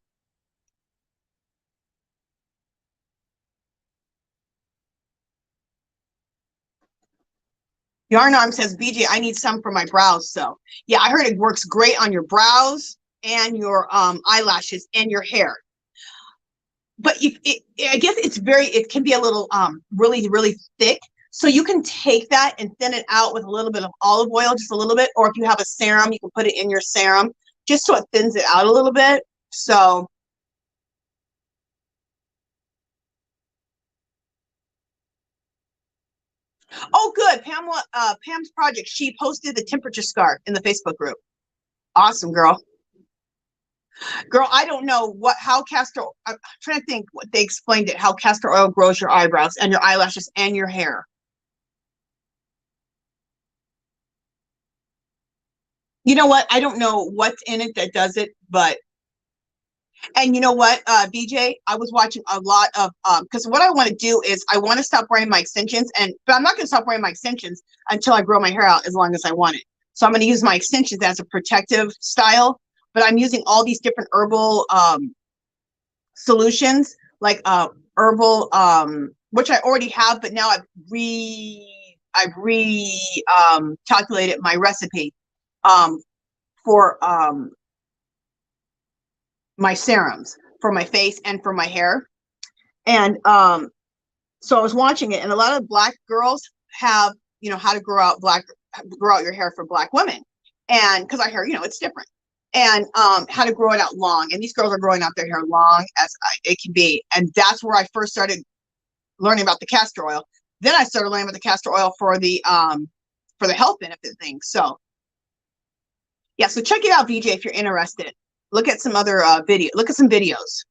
Yarn Arm says, BJ, I need some for my brows. So yeah, I heard it works great on your brows and your eyelashes and your hair. But I guess it can be a little really, really thick. So you can take that and thin it out with a little bit of olive oil, just a little bit. Or if you have a serum, you can put it in your serum just so it thins it out a little bit. So oh, good. Pamela, Pam's project, she posted the temperature scarf in the Facebook group. Awesome, girl. Girl, I don't know how castor, I'm trying to think what they explained it, how castor oil grows your eyebrows and your eyelashes and your hair. You know what? I don't know what's in it that does it, but, and you know what, BJ, I was watching a lot of, because what I want to do is I want to stop wearing my extensions, but I'm not going to stop wearing my extensions until I grow my hair out as long as I want it. So I'm going to use my extensions as a protective style, but I'm using all these different herbal solutions, like herbal, which I already have, but now I've calculated my recipe for my serums for my face and for my hair. And so I was watching it, and a lot of Black girls have, you know, how to grow out your hair for Black women. And because our hair, you know, it's different. And how to grow it out long. And these girls are growing out their hair long as it can be. And that's where I first started learning about the castor oil. Then I started learning about the castor oil for the health benefit thing. So yeah, so check it out, VJ, if you're interested. Look at some other look at some videos.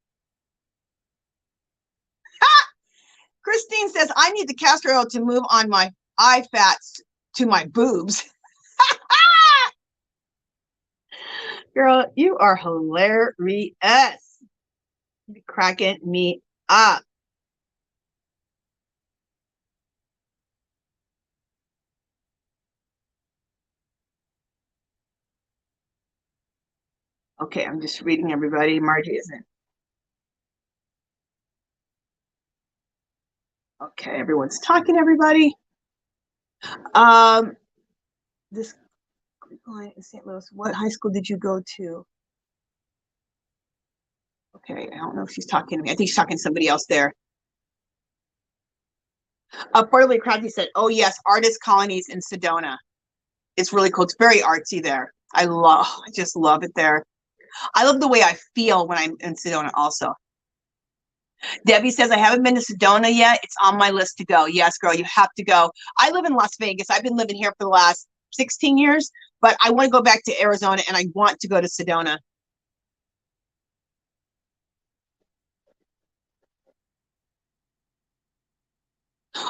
Christine says, I need the castor oil to move on my eye fats to my boobs. Girl, you are hilarious. You're cracking me up. Okay, I'm just reading everybody. Margie isn't. Okay, everyone's talking, everybody. This client in St. Louis, what high school did you go to? Okay, I don't know if she's talking to me. I think she's talking to somebody else there. Portally Crafty said, oh yes, artist colonies in Sedona. It's really cool. It's very artsy there. I just love it there. I love the way I feel when I'm in Sedona also. Debbie says, I haven't been to Sedona yet. It's on my list to go. Yes, girl, you have to go. I live in Las Vegas. I've been living here for the last 16 years, but I want to go back to Arizona and I want to go to Sedona.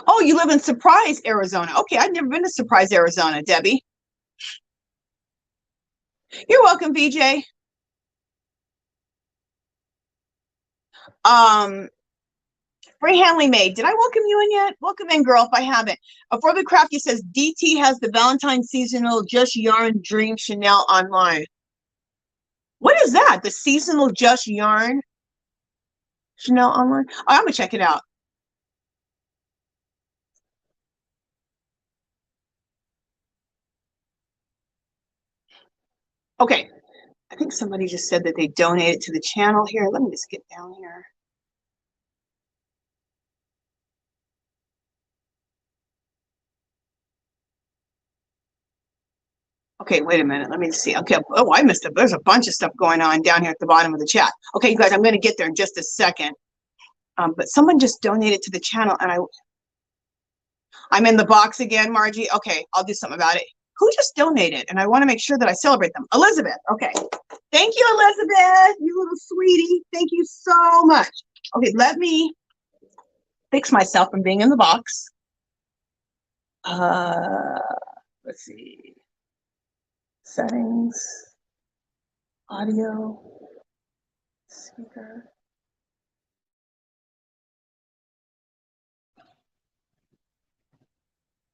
Oh, you live in Surprise, Arizona. Okay, I've never been to Surprise, Arizona, Debbie. You're welcome, VJ. Free Handling Maid, did I welcome you in yet? Welcome in, girl, if I haven't. For the Crafty says, DT has the Valentine's seasonal Just Yarn Dream Chanel online. What is that? The seasonal Just Yarn Chanel online? Oh, I'm gonna check it out. Okay, I think somebody just said that they donated to the channel here. Let me just get down here. Okay, wait a minute. Let me see. Okay. Oh, I missed it. There's a bunch of stuff going on down here at the bottom of the chat. Okay, you guys, I'm going to get there in just a second. But someone just donated to the channel, and I'm in the box again, Margie. Okay, I'll do something about it. Who just donated? And I want to make sure that I celebrate them. Elizabeth. Okay. Thank you, Elizabeth. You little sweetie. Thank you so much. Okay, let me fix myself from being in the box. Let's see. Settings, audio, speaker.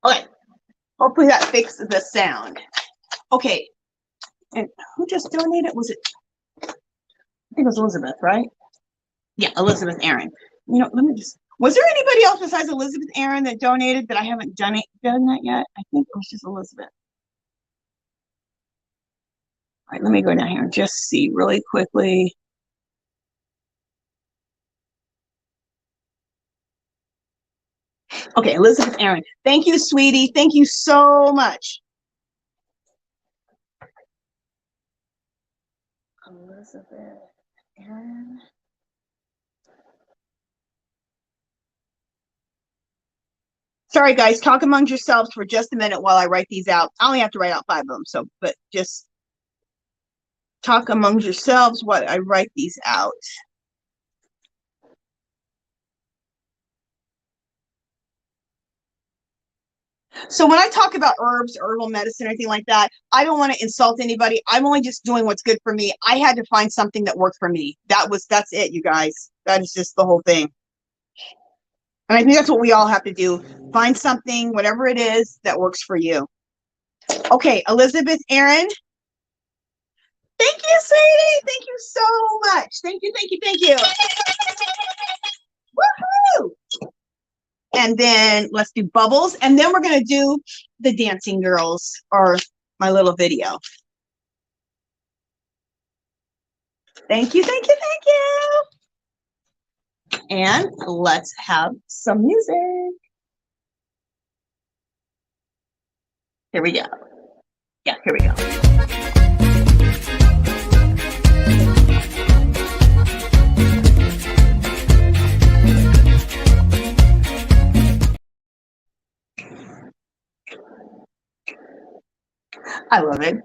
Okay, hopefully that fixed the sound. Okay, and who just donated? Was it, I think it was Elizabeth, right? Yeah, Elizabeth Aaron. You know, let me just, was there anybody else besides Elizabeth Aaron that donated that I haven't done that yet? I think it was just Elizabeth. right, let me go down here and just see really quickly. Okay, Elizabeth Aaron. Thank you, sweetie. Thank you so much. Elizabeth Aaron. Sorry, guys, talk among yourselves for just a minute while I write these out. I only have to write out 5 of them, so, but just talk among yourselves while I write these out. So when I talk about herbs, herbal medicine, or anything like that, I don't want to insult anybody. I'm only just doing what's good for me. I had to find something that worked for me. That's it, you guys. That is just the whole thing. And I think that's what we all have to do. Find something, whatever it is, that works for you. Okay, Elizabeth Aaron. Thank you, sweetie. Thank you so much. Thank you, thank you, thank you. Woohoo! And then let's do bubbles. And then we're going to do the dancing girls, or my little video. Thank you, thank you, thank you. And let's have some music. Here we go. Yeah, here we go. I love it.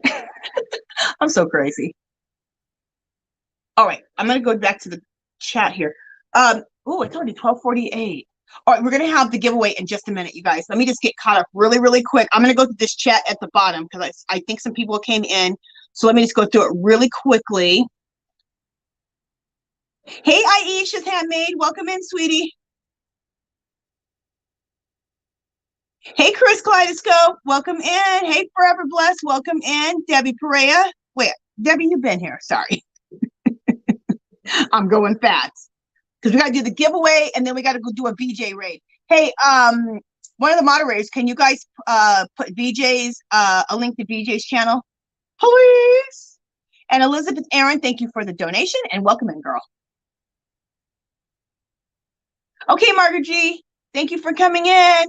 I'm so crazy. All right, I'm going to go back to the chat here. Oh, it's already 12:48. All right, we're going to have the giveaway in just a minute, you guys. Let me just get caught up really, really quick. I'm going to go through this chat at the bottom because I think some people came in. So let me just go through it really quickly. Hey, Aisha's Handmade. Welcome in, sweetie. Hey, Chris Kaleidoscope. Welcome in. Hey, Forever Blessed. Welcome in. Debbie Perea. Wait, Debbie, you've been here. Sorry. I'm going fast because we got to do the giveaway and then we got to go do a VJ raid. Hey, one of the moderators, can you guys put VJ's a link to VJ's channel, please? And Elizabeth Aaron, thank you for the donation and welcome in, girl. Okay, Margaret G, thank you for coming in.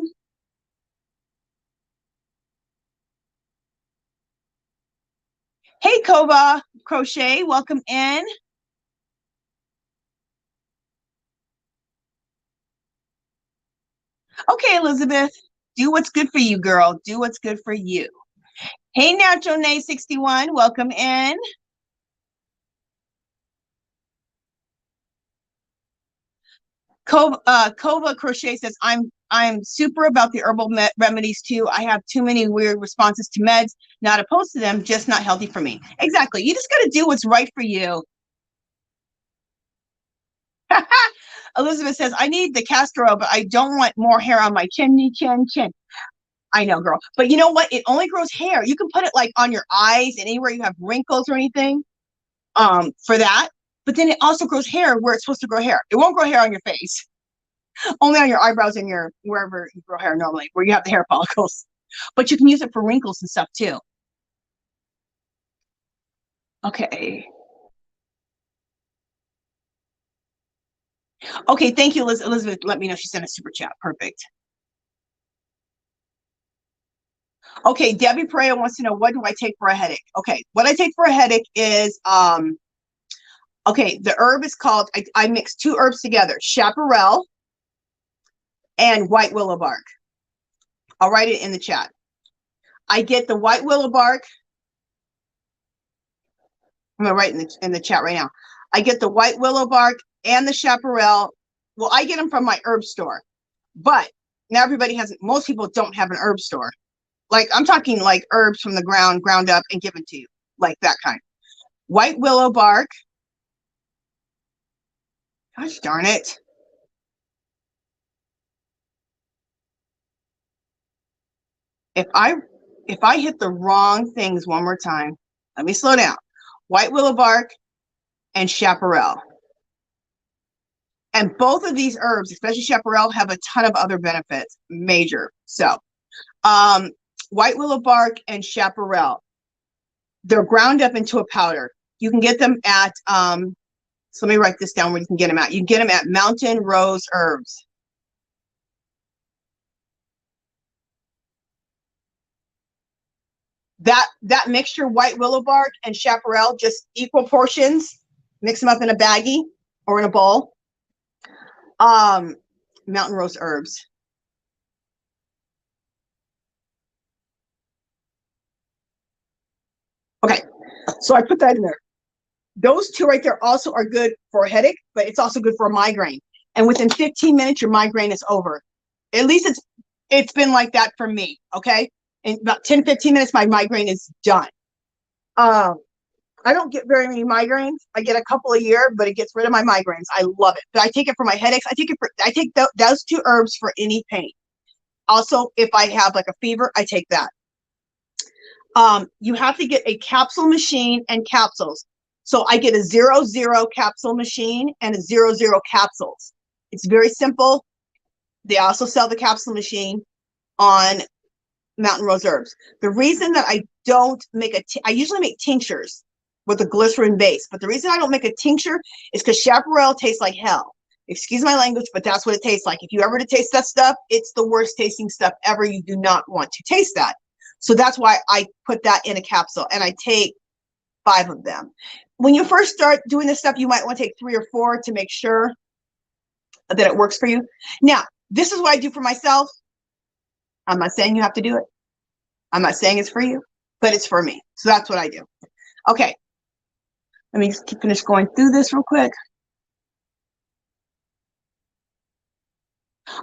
Hey, Kova Crochet, welcome in. Okay, Elizabeth, do what's good for you, girl. Do what's good for you. Hey, Nacho Nay 61, welcome in. Kova Crochet says, I'm super about the herbal remedies too. I have too many weird responses to meds, not opposed to them, just not healthy for me. Exactly. You just got to do what's right for you. Elizabeth says, I need the castor oil, but I don't want more hair on my chin. I know, girl. But you know what? It only grows hair. You can put it like on your eyes and anywhere you have wrinkles or anything for that. But then it also grows hair where it's supposed to grow hair. It won't grow hair on your face. Only on your eyebrows and your wherever you grow hair normally, where you have the hair follicles. But you can use it for wrinkles and stuff too. Okay. Okay, thank you, Elizabeth. Let me know she sent a super chat. Perfect. Okay, Debbie Perea wants to know, what do I take for a headache? Okay, what I take for a headache is, okay, the herb is called, I mix 2 herbs together, chaparral and white willow bark. I'll write it in the chat. I get the white willow bark. I'm gonna write in the chat right now. I get the white willow bark and the chaparral. Well, I get them from my herb store, but now everybody has, most people don't have an herb store. Like I'm talking like herbs from the ground up and given to you, like that kind. White willow bark. Gosh darn it. If I hit the wrong things one more time, let me slow down. White willow bark and chaparral. And both of these herbs, especially chaparral, have a ton of other benefits, major. So, white willow bark and chaparral. they're ground up into a powder. You can get them at, so let me write this down where you can get them at. You can get them at Mountain Rose Herbs. That mixture, white willow bark and chaparral, just equal portions. Mix them up in a baggie or in a bowl. Mountain Rose Herbs. Okay, so I put that in there. Those two right there also are good for a headache, but it's also good for a migraine. And within 15 minutes, your migraine is over. At least it's been like that for me, okay? In about 10, 15 minutes, my migraine is done. I don't get very many migraines. I get a couple a year, but it gets rid of my migraines. I love it. But I take it for my headaches. I take those two herbs for any pain. Also, if I have like a fever, I take that. You have to get a capsule machine and capsules. So I get a 0-0 capsule machine and a 0-0 capsules. It's very simple. They also sell the capsule machine on Mountain Rose Herbs. The reason that I don't make I usually make tinctures with a glycerin base, but the reason I don't make a tincture is because chaparral tastes like hell. Excuse my language, but that's what it tastes like. If you ever to taste that stuff, it's the worst tasting stuff ever. You do not want to taste that. So that's why I put that in a capsule, and I take 5 of them. When you first start doing this stuff, you might want to take 3 or 4 to make sure that it works for you. Now, this is what I do for myself. I'm not saying you have to do it. I'm not saying it's for you, but it's for me. So that's what I do. Okay. Let me just finish going through this real quick.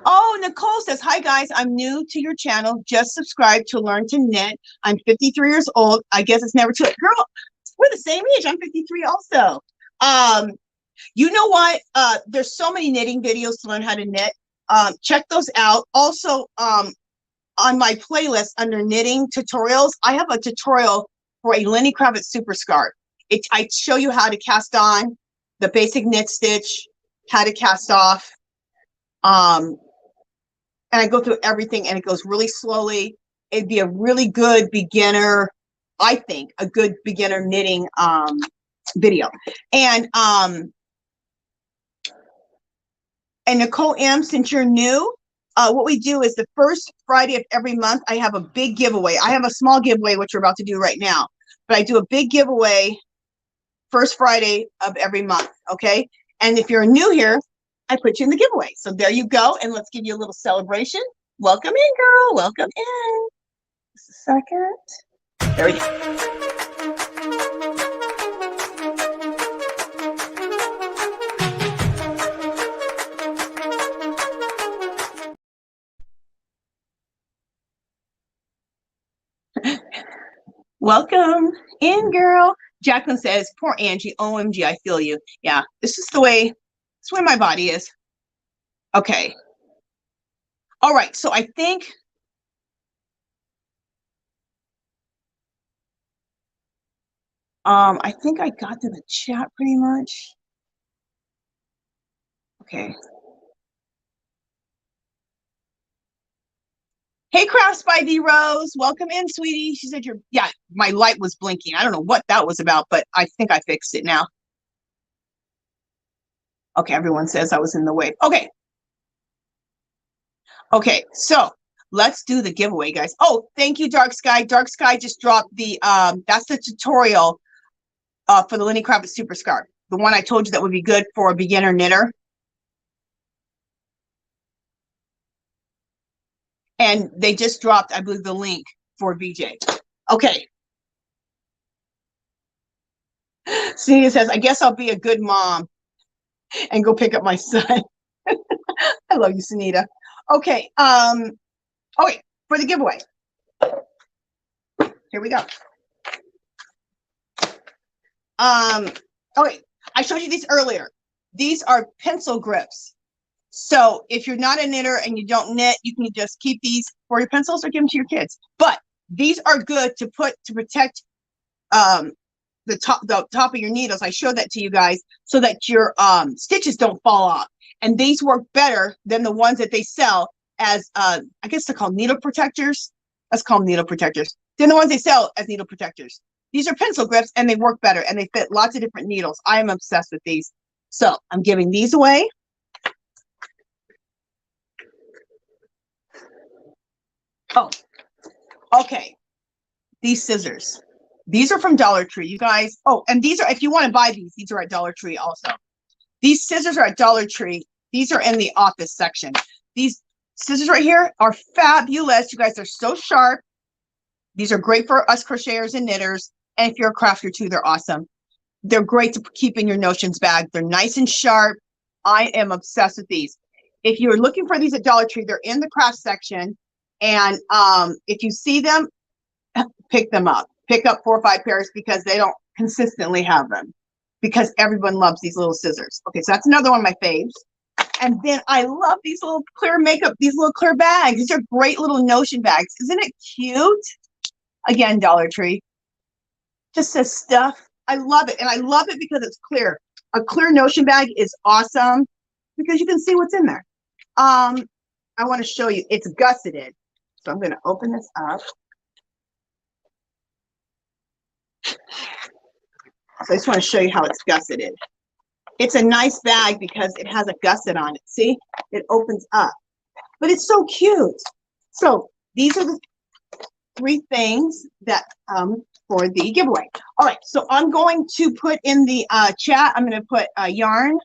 Oh, Nicole says, hi guys, I'm new to your channel. Just subscribed to learn to knit. I'm 53 years old. I guess it's never too late. Girl, we're the same age. I'm 53 also. You know what? There's so many knitting videos to learn how to knit. Check those out. Also, on my playlist under knitting tutorials, I have a tutorial for a Lenny Kravitz super scarf. I show you how to cast on the basic knit stitch, how to cast off. And I go through everything, and it goes really slowly. It'd be a really good beginner, I think, a good beginner knitting video. And Nicole M., since you're new, what we do is the first Friday of every month, I have a big giveaway. I have a small giveaway, which we're about to do right now, but I do a big giveaway first Friday of every month, okay? And if you're new here, I put you in the giveaway. So there you go, and let's give you a little celebration. Welcome in, girl. Welcome in. Just a second. There we go. Welcome in, girl. Jacqueline says, poor Angie, OMG, I feel you. Yeah, this is the way my body is. Okay. All right, so I think I got to the chat pretty much. Okay. Hey, Crafts by D Rose, welcome in, sweetie. She said yeah, my light was blinking. I don't know what that was about, but I think I fixed it now. Okay, everyone says I was in the way. Okay. Okay, so let's do the giveaway, guys. Oh, thank you, Dark Sky. Dark Sky just dropped the, that's the tutorial for the Lenny Kravitz Super Scarf. The one I told you that would be good for a beginner knitter. And they just dropped, I believe, the link for VJ. Okay. Sunita says, I guess I'll be a good mom and go pick up my son. I love you, Sunita. Okay. Okay, for the giveaway. Here we go. Okay, I showed you these earlier. These are pencil grips. So if you're not a knitter and you don't knit, you can just keep these for your pencils or give them to your kids. But these are good to put to protect the top of your needles. I showed that to you guys so that your stitches don't fall off. And these work better than the ones that they sell as I guess they're called needle protectors. Let's call them needle protectors. They're the ones they sell as needle protectors. These are pencil grips and they work better and they fit lots of different needles. I am obsessed with these. So I'm giving these away. Oh, okay. These scissors. These are from Dollar Tree, you guys. Oh, and these are, if you want to buy these are at Dollar Tree also. These scissors are at Dollar Tree. These are in the office section. These scissors right here are fabulous. You guys are so sharp. These are great for us crocheters and knitters. And if you're a crafter too, they're awesome. They're great to keep in your notions bag. They're nice and sharp. I am obsessed with these. If you're looking for these at Dollar Tree, they're in the craft section. And if you see them, pick them up. Pick up 4 or 5 pairs because they don't consistently have them. Because everyone loves these little scissors. Okay, so that's another one of my faves. And then I love these little clear makeup, these little clear bags. These are great little notion bags. Isn't it cute? Again, Dollar Tree. Just says stuff. I love it. And I love it because it's clear. A clear notion bag is awesome because you can see what's in there. I want to show you. It's gusseted. So I'm going to open this up. So I just want to show you how it's gusseted. It's a nice bag because it has a gusset on it. See, it opens up, but it's so cute. So these are the 3 things that for the giveaway. All right, so I'm going to put in the chat. I'm going to put yarn,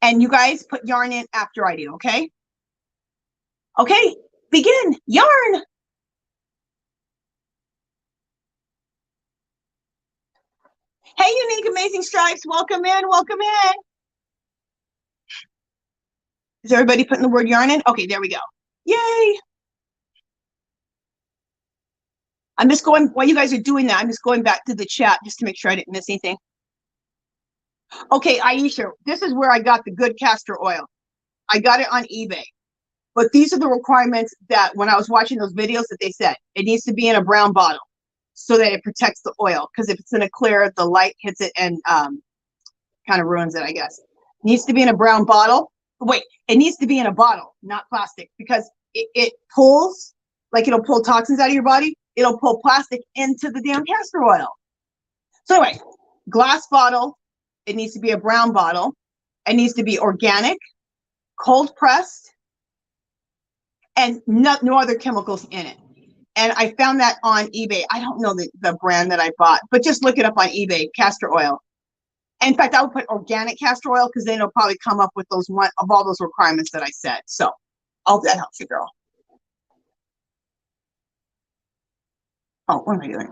and you guys put yarn in after I do. Okay. Okay. Begin yarn. Hey, Unique Amazing Stripes, welcome in, welcome in. Is everybody putting the word yarn in? Okay, there we go. Yay. I'm just going, while you guys are doing that, I'm just going back to the chat just to make sure I didn't miss anything. Okay, Aisha, this is where I got the good castor oil. I got it on eBay. But these are the requirements that when I was watching those videos that they said, it needs to be in a brown bottle so that it protects the oil. Because if it's in a clear, the light hits it and kind of ruins it, I guess. It needs to be in a brown bottle. Wait, it needs to be in a bottle, not plastic, because it pulls, like it'll pull toxins out of your body. It'll pull plastic into the damn castor oil. So anyway, glass bottle. It needs to be a brown bottle. It needs to be organic, cold pressed, and no other chemicals in it. And I found that on eBay. I don't know the brand that I bought, but just look it up on eBay, castor oil. And in fact, I would put organic castor oil because then it'll probably come up with those one of all those requirements that I said. So I hope that helps you, girl. Oh, what am I doing?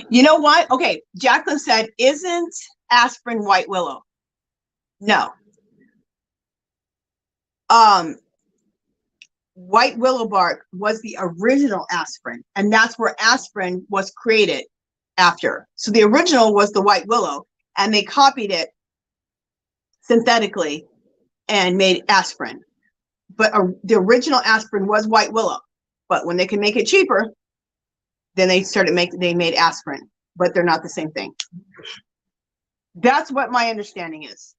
You know what? Okay, Jacqueline said, isn't aspirin white willow? No. White willow bark was the original aspirin, and that's where aspirin was created after. So the original was the white willow, and they copied it synthetically and made aspirin. But the original aspirin was white willow. But when they can make it cheaper, then they made aspirin, but they're not the same thing. That's what my understanding is.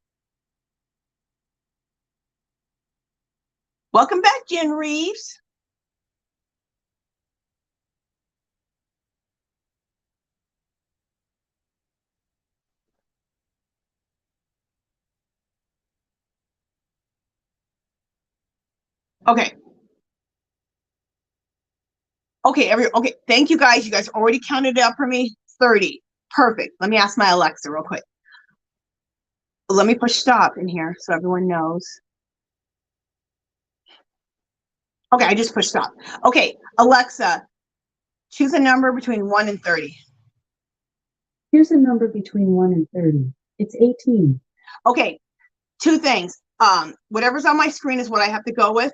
Welcome back, Jen Reeves. Okay. Okay, thank you guys. You guys already counted it up for me. 30. Perfect. Let me ask my Alexa real quick. Let me push stop in here so everyone knows. Okay, I just pushed stop. Okay, Alexa, choose a number between 1 and 30. Here's a number between 1 and 30. It's 18. Okay, 2 things. Whatever's on my screen is what I have to go with.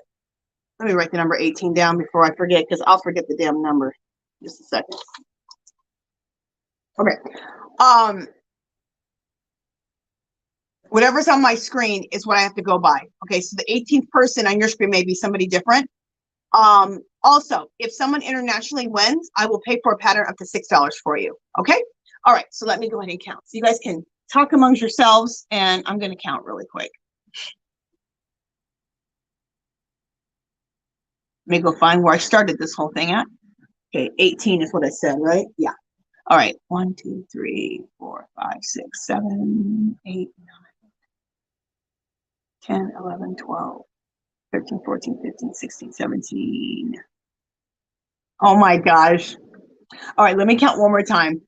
Let me write the number 18 down before I forget, because I'll forget the damn number. Just a second. Okay. Whatever's on my screen is what I have to go by. Okay, so the 18th person on your screen may be somebody different. Also, if someone internationally wins, I will pay for a pattern up to $6 for you. Okay. All right. So let me go ahead and count. So you guys can talk amongst yourselves, and I'm going to count really quick. Let me go find where I started this whole thing at. Okay, 18 is what I said, right? Yeah. All right. 1, 2, 3, 4, 5, 6, 7, 8, 9, 10, 11, 12, 13, 14, 15, 16, 17. Oh my gosh. All right, let me count one more time.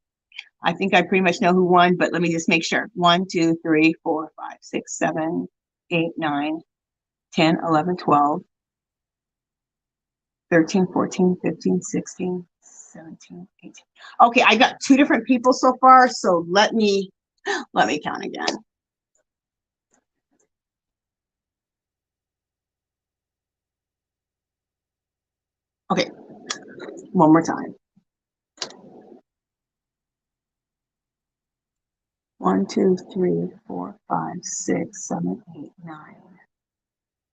I think I pretty much know who won, but let me just make sure. 1, 2, 3, 4, 5, 6, 7, 8, 9, 10, 11, 12, 13, 14, 15, 16, 17, 18. Okay, I got 2 different people so far, so let me count again. Okay, one more time. 1, 2, 3, 4, 5, 6, 7, 8, 9,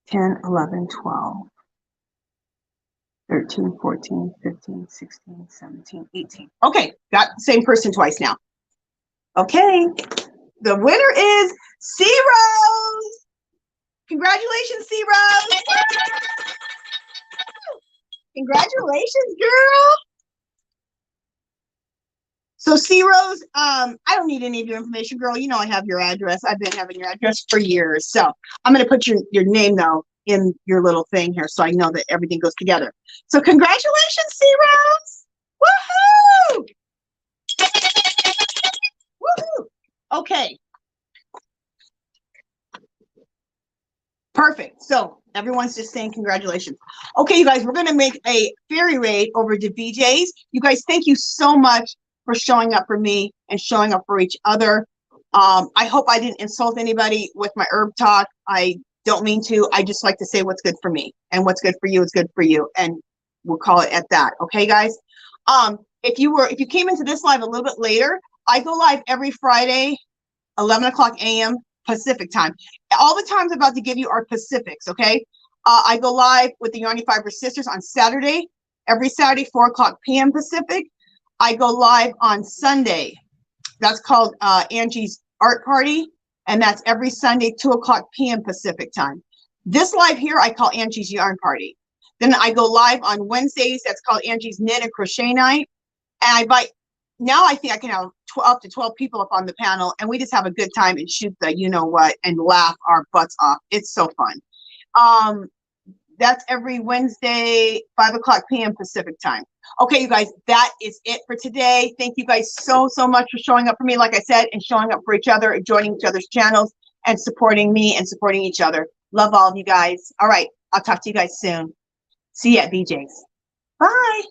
10, 11, 12, 13, 14, 15, 16, 17, 18. Okay, got the same person twice now. Okay, the winner is C Rose. Congratulations, C Rose. Congratulations, girl. So C Rose, I don't need any of your information, girl. You know I have your address. I've been having your address for years. So I'm gonna put your name though in your little thing here so I know that everything goes together. So congratulations, C Rose. Woohoo! Woohoo! Okay. Perfect. So everyone's just saying congratulations. Okay, you guys, we're going to make a fairy raid over to BJ's. You guys, thank you so much for showing up for me and showing up for each other. I hope I didn't insult anybody with my herb talk. I don't mean to. I just like to say what's good for me, and what's good for you is good for you, and we'll call it at that. Okay, guys. If you came into this live a little bit later, I go live every Friday, 11 o'clock a.m. Pacific time. All the times I'm about to give you are Pacifics, okay? I go live with the Yarny Fiber Sisters on Saturday, every Saturday, 4 o'clock p.m. Pacific. I go live on Sunday. That's called Angie's Art Party, and that's every Sunday, 2 o'clock p.m. Pacific time. This live here, I call Angie's Yarn Party. Then I go live on Wednesdays. That's called Angie's Knit and Crochet Night. And I invite, now I think I can have up to 12 people up on the panel, and we just have a good time and shoot the you-know-what and laugh our butts off. It's so fun. That's every Wednesday, 5 o'clock p.m. Pacific time. Okay, you guys, that is it for today. Thank you guys so much for showing up for me, like I said, and showing up for each other and joining each other's channels and supporting me and supporting each other. Love all of you guys. All right, I'll talk to you guys soon. See you at BJ's. Bye.